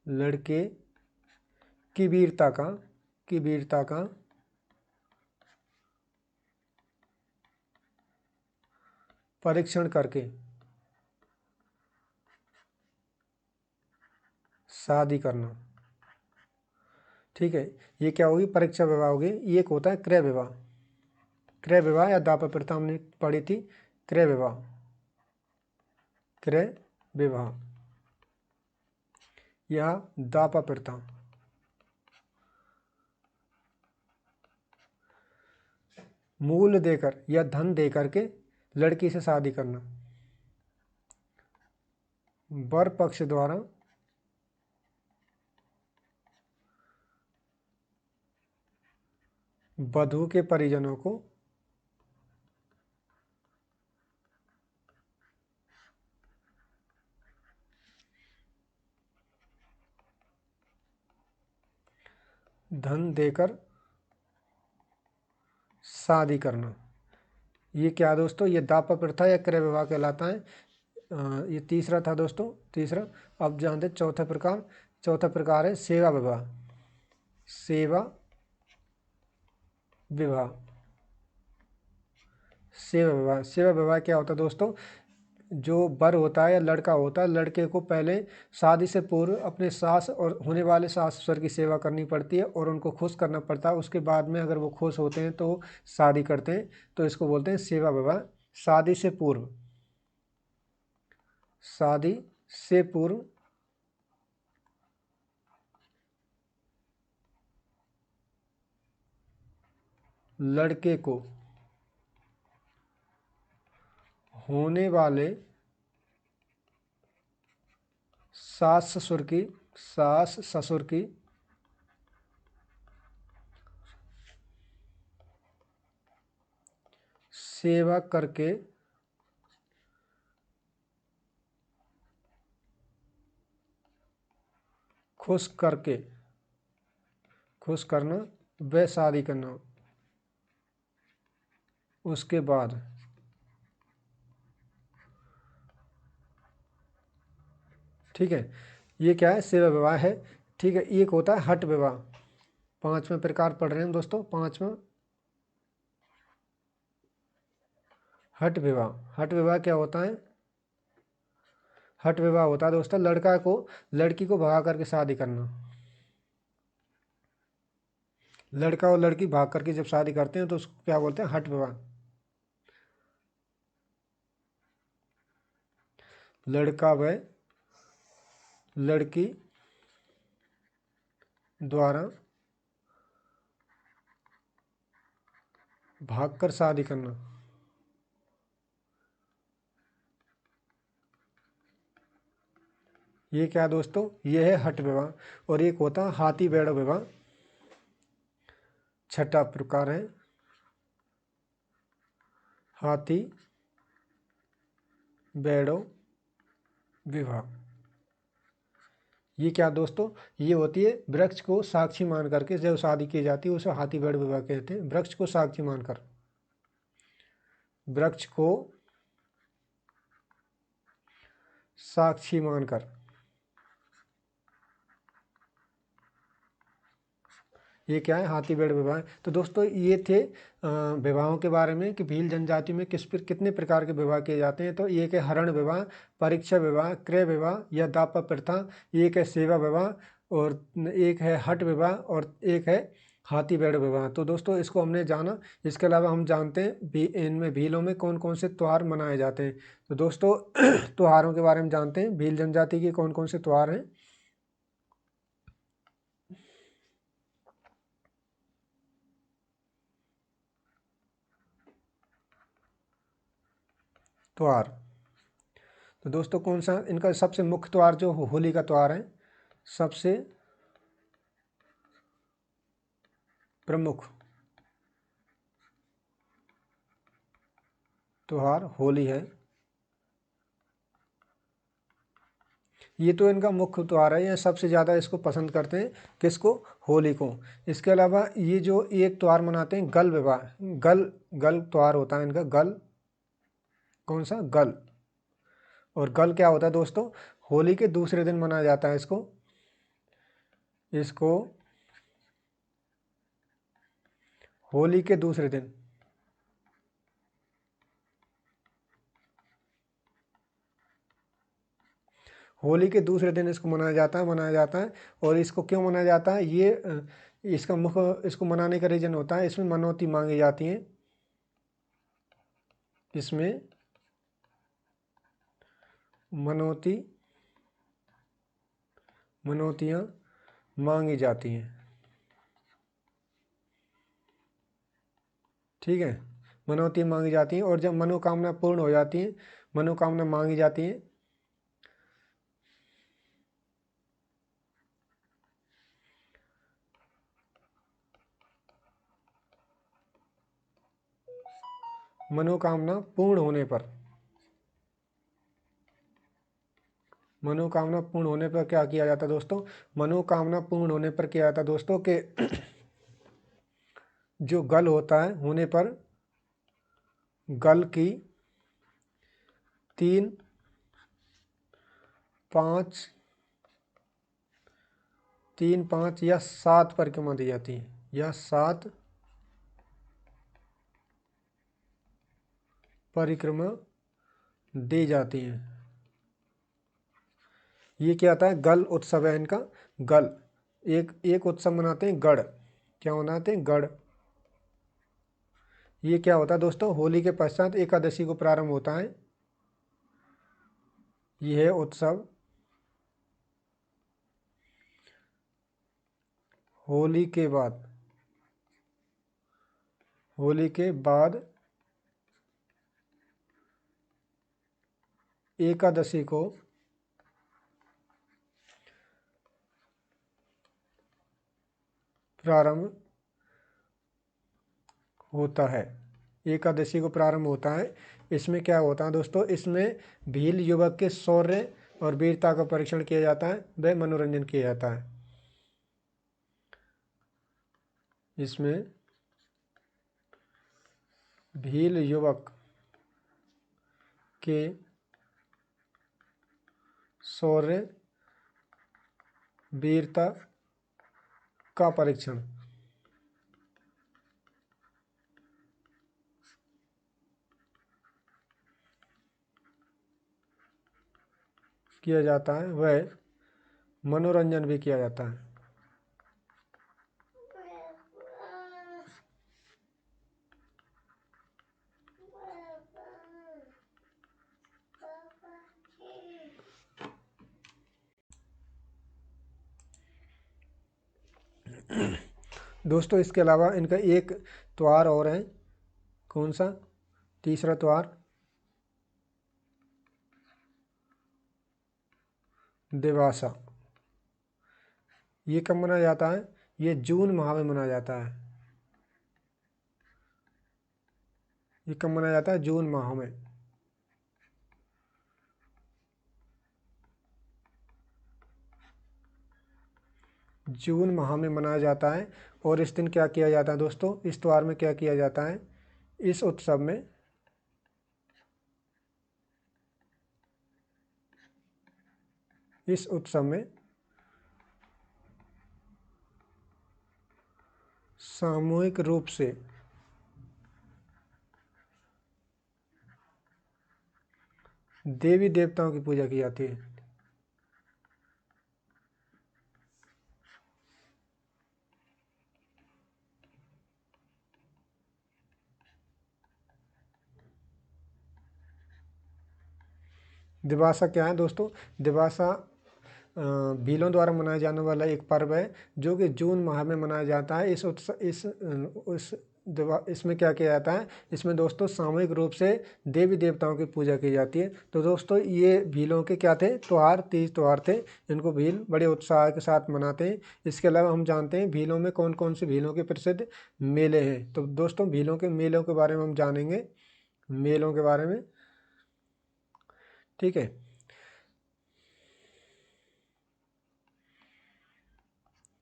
A: लड़के की वीरता का, की वीरता का परीक्षण करके शादी करना। ठीक है, ये क्या होगी, परीक्षा विवाह होगी। ये एक होता है क्रय विवाह, क्रय विवाह या दापा प्रथा हमने पढ़ी थी, क्रय विवाह, क्रय विवाह या दापा प्रथा। मूल देकर या धन देकर के लड़की से शादी करना। वर पक्ष द्वारा वधू के परिजनों को धन देकर शादी करना। ये क्या दोस्तों, ये दापा प्रथा या क्रय विवाह कहलाता है। ये तीसरा था दोस्तों, तीसरा। अब जानते हैं चौथा प्रकार। चौथा प्रकार है सेवा विवाह, सेवा विवाह, सेवा विवाह। सेवा विवाह क्या होता है दोस्तों, जो वर होता है या लड़का होता है, लड़के को पहले शादी से पूर्व अपने सास और होने वाले सास ससुर की सेवा करनी पड़ती है और उनको खुश करना पड़ता है। उसके बाद में अगर वो खुश होते हैं तो शादी करते हैं, तो इसको बोलते हैं सेवा विवाह। शादी से पूर्व, शादी से पूर्व लड़के को होने वाले सास ससुर की, सास ससुर की सेवा करके खुश करके, खुश करना व शादी करना। उसके बाद ठीक है, ये क्या है, सेवा विवाह है। ठीक है, एक होता है हट विवाह। पांचवें प्रकार पढ़ रहे हैं दोस्तों, पांचवा हट विवाह। हट विवाह क्या होता है, हट विवाह होता है दोस्तों लड़का को लड़की को भगा करके शादी करना। लड़का और लड़की भाग करके जब शादी करते हैं तो उसको क्या बोलते हैं, हट विवाह। लड़का व लड़की द्वारा भागकर शादी करना। ये क्या दोस्तों, ये है हट विवाह। और एक होता है हाथी बैड़ विवाह, छठा प्रकार है हाथी बैड़ो विवाह। ये क्या दोस्तों, ये होती है वृक्ष को साक्षी मान करके जब शादी की जाती है उसे हाथी बैड़ विवाह कहते हैं। वृक्ष को साक्षी मानकर, वृक्ष को साक्षी मानकर ये क्या है, हाथी बैड़ विवाह। तो दोस्तों ये थे विवाहों के बारे में कि भील जनजाति में कितने प्रकार के विवाह किए जाते हैं। तो एक है हरण विवाह, परीक्षा विवाह, क्रय विवाह या दापा प्रथा, एक है सेवा विवाह और एक है हट विवाह और एक है हाथी बैड़ विवाह। तो दोस्तों इसको हमने जाना। इसके अलावा हम जानते हैं इनमें भीलों में कौन कौन से त्यौहार मनाए जाते हैं। तो दोस्तों त्योहारों के बारे में जानते हैं, भील जनजाति के कौन कौन से त्यौहार हैं। त्यौहार, तो दोस्तों कौन सा इनका सबसे मुख्य त्यौहार जो होली का त्यौहार है, सबसे प्रमुख त्योहार होली है। ये तो इनका मुख्य त्योहार है, ये सबसे ज़्यादा इसको पसंद करते हैं, किसको? होली को। इसके अलावा ये जो एक त्योहार मनाते हैं गल विवाह, गल गल त्योहार होता है इनका, गल, कौन सा? गल। और गल क्या होता है दोस्तों? होली के दूसरे दिन मनाया जाता है इसको। इसको होली के दूसरे दिन, होली के दूसरे दिन इसको मनाया जाता है। और इसको क्यों मनाया जाता है? ये इसका मुख्य, इसको मनाने का रीजन होता है, इसमें मनौती मांगी जाती है, इसमें मनौतियाँ मांगी जाती हैं। ठीक है, मनौती मांगी जाती हैं, और जब मनोकामना पूर्ण हो जाती है, मनोकामना मांगी जाती है, मनोकामना पूर्ण होने पर, मनोकामना पूर्ण होने पर क्या किया जाता है दोस्तों? मनोकामना पूर्ण होने पर क्या जाता है दोस्तों के जो गल होता है होने पर, गल की 3, 5, 3, 5 या 7 परिक्रमा दी जाती है, या 7 परिक्रमा दी जाती हैं। ये क्या आता है? गल उत्सव है इनका, गल। एक उत्सव मनाते हैं गढ़, क्या मनाते हैं? गढ़। ये क्या होता है दोस्तों? होली के पश्चात एकादशी को प्रारंभ होता है यह उत्सव। होली के बाद, होली के बाद एकादशी को प्रारंभ होता है, एकादशी को प्रारंभ होता है। इसमें क्या होता है दोस्तों? इसमें भील युवक के शौर्य और वीरता का परीक्षण किया जाता है, व मनोरंजन किया जाता है। इसमें भील युवक के शौर्य वीरता का परीक्षण किया जाता है, वह मनोरंजन भी किया जाता है। दोस्तों इसके अलावा इनका एक त्योहार और है, कौन सा? तीसरा त्योहार, दिवासा। ये कब मनाया जाता है? ये जून माह में मनाया जाता है। ये कब मनाया जाता है? जून माह में। जून माह में मनाया जाता है। और इस दिन क्या किया जाता है दोस्तों? इस त्योहार में क्या किया जाता है? इस उत्सव में इस उत्सव में सामूहिक रूप से देवी देवताओं की पूजा की जाती है। दिवासा क्या है दोस्तों? दिवासा भीलों द्वारा मनाया जाने वाला एक पर्व है, जो कि जून माह में मनाया जाता है। इस इसमें क्या किया जाता है, इसमें दोस्तों सामूहिक रूप से देवी देवताओं की पूजा की जाती है। तो दोस्तों ये भीलों के क्या थे, त्यौहार, तीज त्यौहार थे, इनको भील बड़े उत्साह के साथ मनाते हैं। इसके अलावा हम जानते हैं भीलों में कौन कौन से भीलों के प्रसिद्ध मेले हैं। तो दोस्तों भीलों के मेलों के बारे में हम जानेंगे, मेलों के बारे में, ठीक है।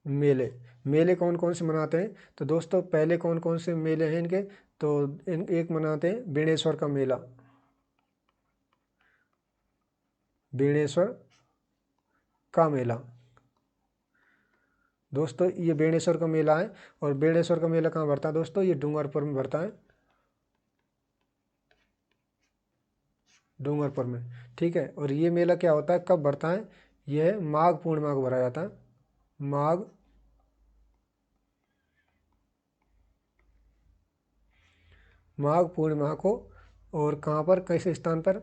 A: मेले, मेले कौन कौन से मनाते हैं, तो दोस्तों पहले कौन कौन से मेले हैं इनके, तो एक मनाते हैं बेणेश्वर का मेला, बेणेश्वर का मेला। दोस्तों ये बेणेश्वर का मेला है, और बेणेश्वर का मेला कहाँ भरता है दोस्तों, ये डूंगरपुर में भरता है, डूंगरपुर में, ठीक है। और ये मेला क्या होता है, कब भरता है, यह माघ पूर्णिमा को भरा जाता है, माघ माघ पूर्णिमा को। और कहाँ पर, कैसे स्थान पर,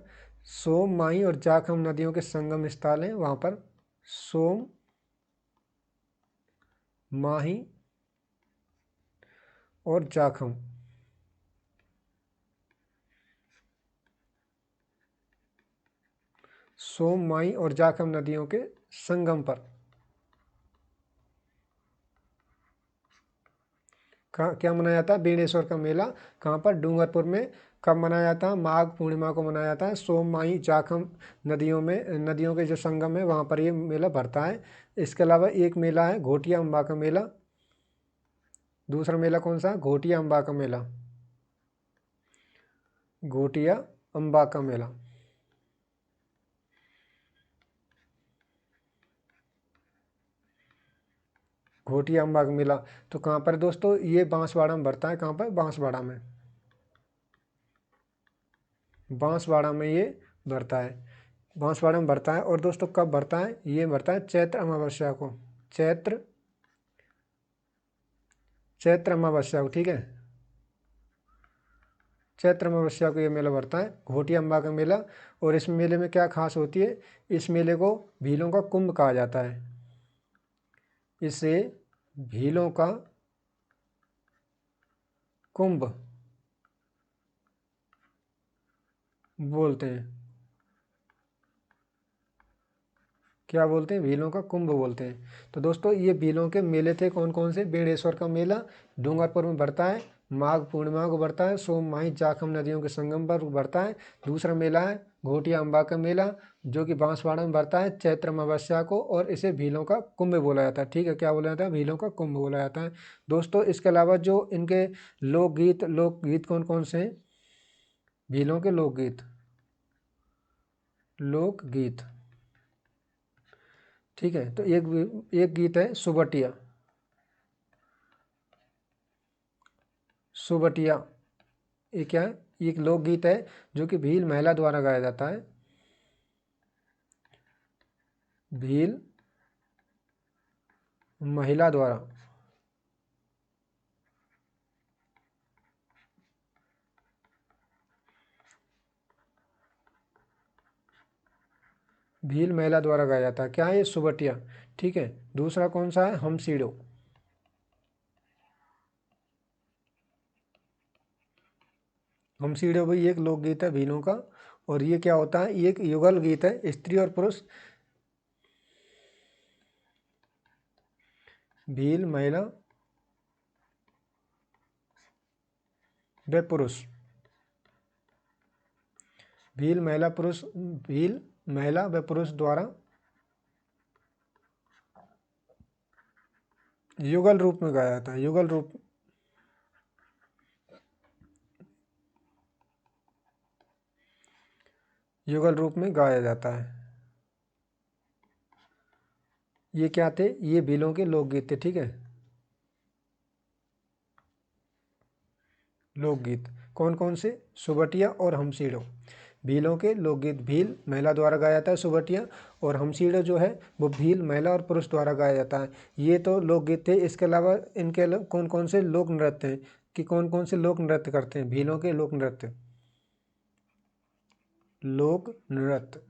A: सोम, माही और जाखम नदियों के संगम स्थल हैं वहाँ पर, सोम, माही और जाखम, सोम, माही और जाखम नदियों के संगम पर क्या मनाया जाता है, बेणेश्वर का मेला। कहाँ पर, डूंगरपुर में। कब मनाया जाता है, माघ पूर्णिमा को मनाया जाता है। सोम, माही, जाखम नदियों में, नदियों के जो संगम है वहाँ पर ये मेला भरता है। इसके अलावा एक मेला है घोटिया अम्बा का मेला। दूसरा मेला कौन सा है, घोटिया अम्बा का मेला, घोटिया अम्बा का मेला। घोटिया अम्बा का मेला तो कहाँ पर दोस्तों, ये बांसवाड़ा में भरता है। कहाँ पर, बांसवाड़ा में, बांसवाड़ा में ये भरता है, बांसवाड़ा में भरता है। और दोस्तों कब भरता है, ये भरता है चैत्र अमावस्या को, चैत्र, चैत्र अमावस्या को, ठीक है। चैत्र अमावस्या को ये मेला भरता है, घोटिया अम्बा का मेला। और इस मेले में क्या खास होती है, इस मेले को भीलों का कुंभ कहा जाता है, इसे भीलों का कुंभ बोलते हैं। क्या बोलते हैं, भीलों का कुंभ बोलते हैं। तो दोस्तों ये भीलों के मेले थे कौन कौन से, बेणेश्वर का मेला डूंगरपुर में भरता है, माघ पूर्णिमा को भरता है, सोम, माही, जाखम नदियों के संगम पर भरता है। दूसरा मेला है घोटिया अम्बा का मेला, जो कि बांसवाड़ा में भरता है चैत्र अमावस्या को, और इसे भीलों का कुंभ बोला जाता है, ठीक है। क्या बोला जाता है, भीलों का कुंभ बोला जाता है। दोस्तों इसके अलावा जो इनके लोकगीत, लोकगीत कौन कौन से हैं, भीलों के लोकगीत, लोकगीत, ठीक है। तो एक गीत है सुबटिया, सुबटिया, ये क्या है, ये एक लोकगीत है जो कि भील महिला द्वारा गाया जाता है, भील महिला द्वारा, भील महिला द्वारा गाया जाता है, क्या है ये, सुबटिया, ठीक है। दूसरा कौन सा है, हमसीड़ो, हमसीड़ो भी एक लोकगीत है भीलों का। और ये क्या होता है, ये एक युगल गीत है, स्त्री और पुरुष, भील महिला व पुरुष, भील महिला पुरुष, भील महिला व पुरुष द्वारा युगल रूप में गाया जाता है, युगल रूप, युगल रूप में गाया जाता है। ये क्या थे, ये भीलों के लोकगीत थे, ठीक है। लोकगीत कौन कौन से, सुबटिया और हमसीड़ो, भीलों के लोकगीत, भील महिला द्वारा गाया जाता है सुबटिया, और हमसीड़ो जो है वो भील महिला और पुरुष द्वारा गाया जाता है। ये तो लोकगीत थे। इसके अलावा इनके कौन कौन से लोक नृत्य हैं, कि कौन कौन से लोक नृत्य करते हैं भीलों के लोक नृत्य, लोक नृत्य,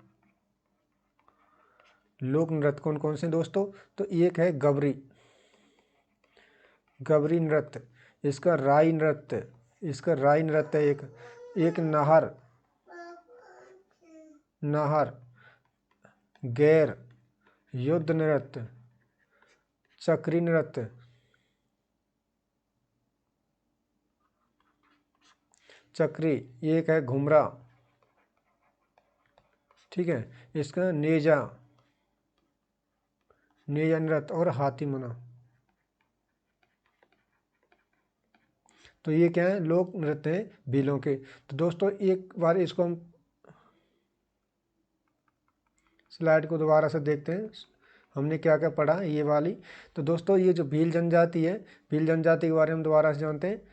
A: लोक नृत्य कौन कौन से दोस्तों, तो एक है गबरी, गबरी नृत्य, इसका राई नृत्य, इसका राई नृत्य एक नाहर, गैर, युद्ध नृत्य, चक्री नृत्य, चक्री, एक है घुमरा, ठीक है। इसका नेजा, नेजा नृत्य और हाथी मना। तो ये क्या है, लोक नृत्य हैं भीलों के। तो दोस्तों एक बार इसको हम स्लाइड को दोबारा से देखते हैं, हमने क्या क्या पढ़ा ये वाली। तो दोस्तों ये जो भील जनजाति है, भील जनजाति के बारे में दोबारा से जानते हैं।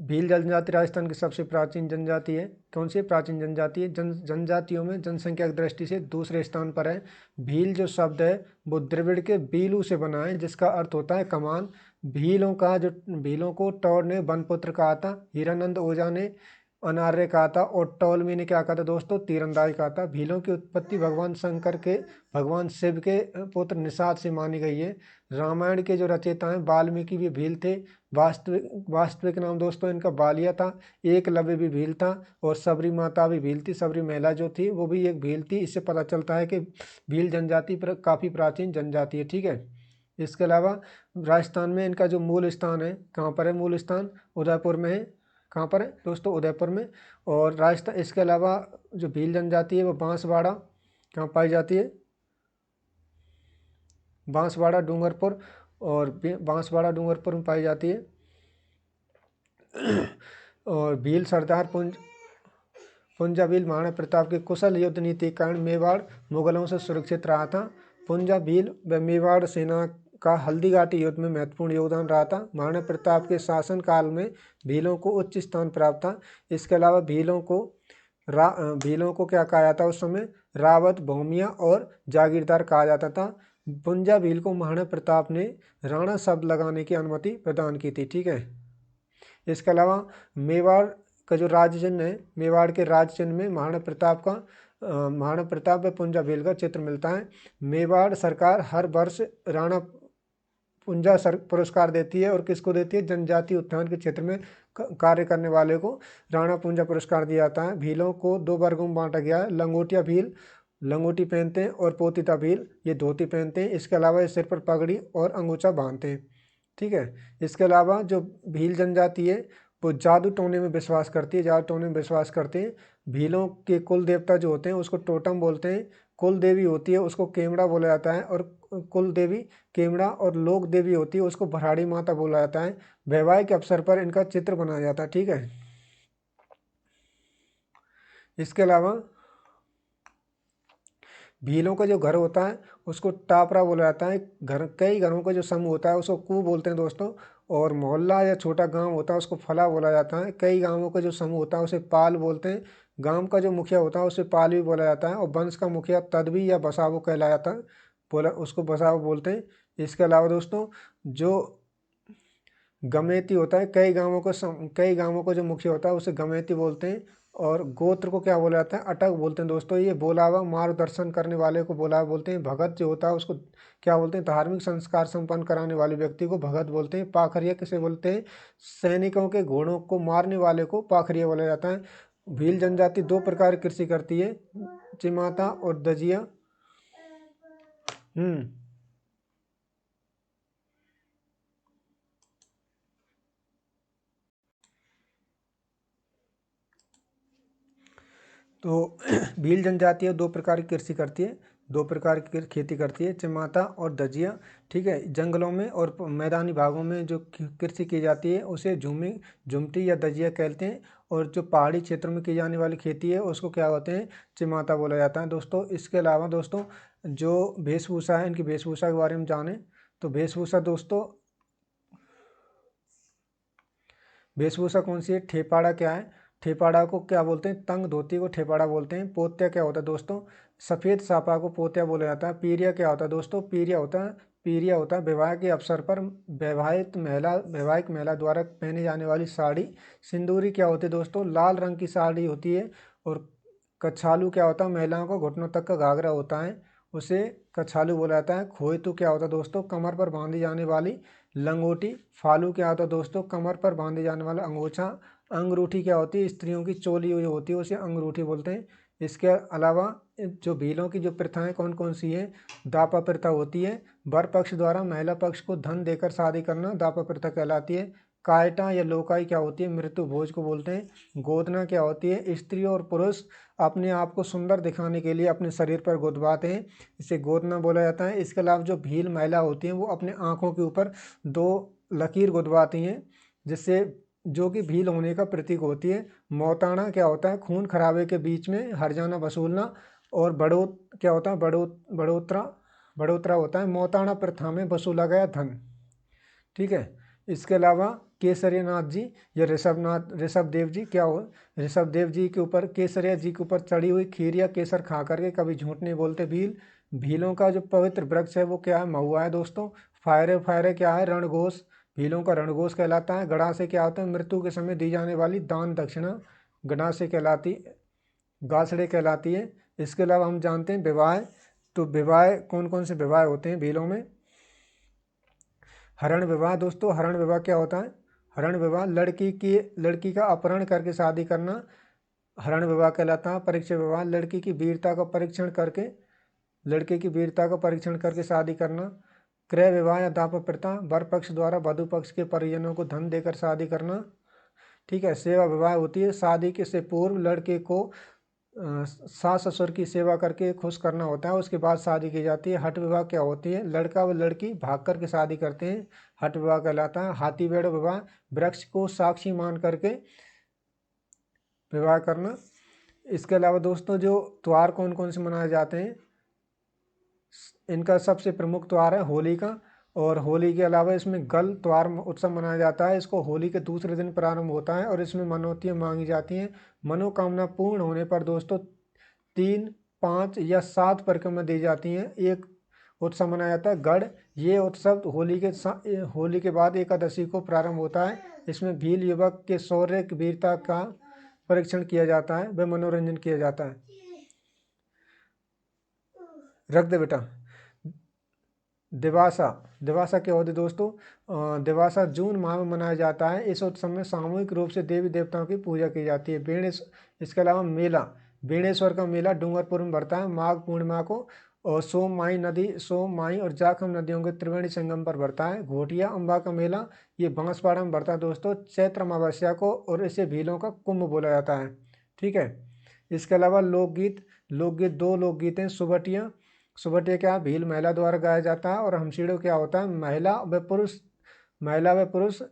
A: भील जनजाति राजस्थान की सबसे प्राचीन जनजाति है। कौन सी प्राचीन जनजाति है? जनजातियों में जनसंख्या की दृष्टि से दूसरे स्थान पर है। भील जो शब्द है वो द्रविड़ के बीलू से बना है, जिसका अर्थ होता है कमान। भीलों को टौर ने बनपुत्र कहा था, हीरानंद ओझा ने अनार्य कहा था और टोलमी ने क्या कहा था दोस्तों? तीरंदाज कहा था। भीलों की उत्पत्ति भगवान शंकर के, भगवान शिव के पुत्र निषाद से मानी गई है। रामायण के जो रचयिता हैं वाल्मीकि भी भील थे। वास्तविक नाम दोस्तों इनका बालिया था। एकलव्य भी भील था और सबरी माता भी भील थी। सबरी महिला जो थी वो भी एक भील थी। इससे पता चलता है कि भील जनजाति काफ़ी प्राचीन जनजाति है, ठीक है। इसके अलावा राजस्थान में इनका जो मूल स्थान है, कहाँ पर है मूल स्थान? उदयपुर में है। कहाँ पर है दोस्तों? उदयपुर में। और राजस्थान, इसके अलावा जो भील जनजाति है वो बांसवाड़ा, कहाँ पाई जाती है? बांसवाड़ा डूंगरपुर, और बांसवाड़ा डूंगरपुर में पाई जाती है। और भील सरदार पुंजा भील महाराणा प्रताप के कुशल युद्ध नीति के कारण मेवाड़ मुगलों से सुरक्षित रहा था। पुंजा भील व मेवाड़ सेना का हल्दीघाटी युद्ध में महत्वपूर्ण योगदान रहा था। महाराणा प्रताप के शासन काल में भीलों को उच्च स्थान प्राप्त था। इसके अलावा भीलों को क्या कहा जाता उस समय? रावत, भौमिया और जागीरदार कहा जाता था। पुंजा भील को महाराणा प्रताप ने राणा शब्द लगाने की अनुमति प्रदान की थी, ठीक है। इसके अलावा मेवाड़ का जो राज्य चिन्ह है, मेवाड़ के राज्य चिन्ह में महाराणा प्रताप व पुंजा भील का चित्र मिलता है। मेवाड़ सरकार हर वर्ष राणा पुंजा पुरस्कार देती है। और किसको देती है? जनजातीय उत्थान के क्षेत्र में कार्य करने वाले को राणा पुंजा पुरस्कार दिया जाता है। भीलों को दो वर्गों में बांटा गया है। लंगोटिया भील लंगोटी पहनते हैं और पोतिता भील ये धोती पहनते हैं। इसके अलावा ये सिर पर पगड़ी और अंगूछा बांधते हैं, ठीक है। इसके अलावा जो भील जनजाति है वो जादू टोने में विश्वास करती है, जादू टोने में विश्वास करते हैं। भीलों के कुल देवता जो होते हैं उसको टोटम बोलते हैं। कुल देवी होती है उसको केमड़ा बोला जाता है। और कुल देवी केमड़ा और लोक देवी होती है उसको भराड़ी माता बोला जाता है। वैवाहिक अवसर पर इनका चित्र बनाया जाता है, ठीक है। इसके अलावा भीलों का जो घर होता है उसको टापरा बोला जाता है। कई घरों का जो समूह होता है उसको कू बोलते हैं दोस्तों। और मोहल्ला या छोटा गांव होता है उसको फला बोला जाता है। कई गांवों का जो समूह होता है उसे पाल बोलते हैं। गांव का जो मुखिया होता है उसे पाल भी बोला जाता है। और वंश का मुखिया तदबी या बसावो कहलाया जाता है, उसको बसावो बोलते हैं। इसके अलावा दोस्तों जो गमेती होता है, कई गांवों का जो मुखिया होता है उसे गमेती बोलते हैं। और गोत्र को क्या बोला जाता है? अटक बोलते हैं दोस्तों। ये बोलावा मार्गदर्शन करने वाले को बोलावा बोलते हैं। भगत जो होता है उसको क्या बोलते हैं? धार्मिक संस्कार संपन्न कराने वाले व्यक्ति को भगत बोलते हैं। पाखरिया किसे बोलते हैं? सैनिकों के घोड़ों को मारने वाले को पाखरिया बोला जाता है। भील जनजाति दो प्रकार की कृषि करती है, चिमाता और दजिया। तो भील जनजाति दो प्रकार की कृषि करती है, दो प्रकार की खेती करती है, चिमाता और दजिया, ठीक है। जंगलों में और मैदानी भागों में जो कृषि की जाती है उसे झुमटी या दजिया कहते हैं। और जो पहाड़ी क्षेत्रों में की जाने वाली खेती है उसको क्या होते हैं? चिमाता बोला जाता है दोस्तों। इसके अलावा दोस्तों जो वेशभूषा है, इनकी वेशभूषा के बारे में जानें तो वेशभूषा कौन सी है? ठेपाड़ा क्या है? ठेपाड़ा को क्या बोलते हैं? तंग धोती को ठेपाड़ा बोलते हैं। पोत्या क्या होता है दोस्तों? सफ़ेद सापा को पोत्या बोला जाता है। पीरिया क्या होता है दोस्तों? पीरिया होता है विवाह के अवसर पर वैवाहिक महिला द्वारा पहने जाने वाली साड़ी। सिंदूरी क्या होती है दोस्तों? लाल रंग की साड़ी होती है। और कछालू क्या होता है? महिलाओं का घुटनों तक का घाघरा होता है। उसे कछालू बोला जाता है। खोयतू क्या होता है दोस्तों, कमर पर बांधी जाने वाली लंगोटी। फालू क्या होता है दोस्तों, कमर पर बांधे जाने वाला अंगोछा। अंगरूठी क्या होती है, स्त्रियों की चोली जो होती है उसे अंगरूठी बोलते हैं। इसके अलावा जो भीलों की जो प्रथाएं कौन कौन सी है, दापा प्रथा होती है। वर पक्ष द्वारा महिला पक्ष को धन देकर शादी करना दापा प्रथा कहलाती है। कायटा या लोकाई क्या होती है, मृत्यु भोज को बोलते हैं। गोदना क्या होती है, स्त्री और पुरुष अपने आप को सुंदर दिखाने के लिए अपने शरीर पर गोदवाते हैं, इसे गोदना बोला जाता है। इसके अलावा जो भील महिला होती हैं वो अपने आँखों के ऊपर 2 लकीर गुदवाती हैं, जिससे जो कि भील होने का प्रतीक होती है। मौताना क्या होता है, खून खराबे के बीच में हर्जाना वसूलना। और बड़ोत क्या होता है, बड़ोतरा होता है मौताना प्रथा में वसूला गया धन। ठीक है। इसके अलावा केसरियानाथ जी या ऋषभ देव जी क्या हो, ऋषभ देव जी के ऊपर, केसरिया जी के ऊपर चढ़ी हुई खीर या केसर खा करके कभी झूठ नहीं बोलते भील। भीलों का जो पवित्र वृक्ष है वो क्या है, महुआ है दोस्तों। फायरे फायरे क्या है, रणघोष, भीलों का रणघोष कहलाता है। गणा से क्या होता है, मृत्यु के समय दी जाने वाली दान दक्षिणा गणा से कहलाती, गासड़े कहलाती है। इसके अलावा हम जानते हैं विवाह, तो विवाह कौन कौन से विवाह होते हैं भीलों में। हरण विवाह दोस्तों, हरण विवाह क्या होता है, हरण विवाह लड़की का अपहरण करके शादी करना हरण विवाह कहलाता है। परीक्षा विवाह, लड़की की वीरता का परीक्षण करके, लड़के की वीरता का परीक्षण करके शादी करना। क्रय विवाह या दाप प्रथा, वर पक्ष द्वारा वधु पक्ष के परिजनों को धन देकर शादी करना। ठीक है। सेवा विवाह होती है, शादी के से पूर्व लड़के को सास ससुर की सेवा करके खुश करना होता है, उसके बाद शादी की जाती है। हठ विवाह क्या होती है, लड़का व लड़की भाग कर के शादी करते हैं, हठ विवाह कहलाता है। हाथी बेड़ विवाह, वृक्ष को साक्षी मान करके विवाह करना। इसके अलावा दोस्तों जो त्योहार कौन कौन से मनाए जाते हैं, इनका सबसे प्रमुख त्यौहार है होली का। और होली के अलावा इसमें गल त्यौहार उत्सव मनाया जाता है, इसको होली के दूसरे दिन प्रारंभ होता है और इसमें मनौतियाँ मांगी जाती हैं। मनोकामना पूर्ण होने पर दोस्तों 3, 5 या 7 परिक्रमा दी जाती हैं। एक उत्सव मनाया जाता है गढ़, ये उत्सव होली के बाद एकादशी को प्रारंभ होता है। इसमें भील युवक के शौर्य वीरता का परीक्षण किया जाता है व मनोरंजन किया जाता है। रख दे बेटा। दिवासा, दिवासा क्या होती है दोस्तों, दिवासा जून माह में मनाया जाता है। इस उत्सव में सामूहिक रूप से देवी देवताओं की पूजा की जाती है। इसके अलावा मेला, बेणेश्वर का मेला डूंगरपुर में बढ़ता है माघ पूर्णिमा को, और सोम माई और जाखम नदियों के त्रिवेणी संगम पर बढ़ता है। घोटिया अम्बा का मेला ये बांसवाड़ा में बढ़ता है दोस्तों चैत्र अमावस्या को, और इसे भीलों का कुंभ बोला जाता है। ठीक है। इसके अलावा लोकगीत, 2 लोकगीत हैं। सुबटिया क्या भील महिला द्वारा गाया जाता है, और हमसीड़ो क्या होता है, महिला व पुरुष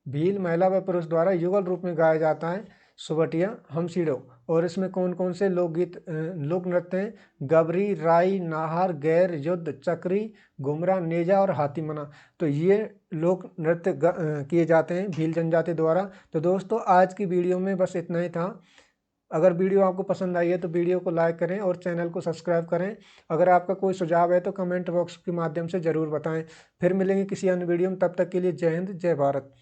A: भील महिला व पुरुष द्वारा युगल रूप में गाया जाता है सुबटिया हमसीड़ो। और इसमें कौन कौन से लोक नृत्य हैं, गबरी, राई, नाहर, गैर, युद्ध, चक्री, घुमरा, नेजा और हाथीमना। तो ये लोक नृत्य किए जाते हैं भील जनजाति द्वारा। तो दोस्तों आज की वीडियो में बस इतना ही था। अगर वीडियो आपको पसंद आई है तो वीडियो को लाइक करें और चैनल को सब्सक्राइब करें। अगर आपका कोई सुझाव है तो कमेंट बॉक्स के माध्यम से ज़रूर बताएं। फिर मिलेंगे किसी अन्य वीडियो में, तब तक के लिए जय हिंद, जय भारत।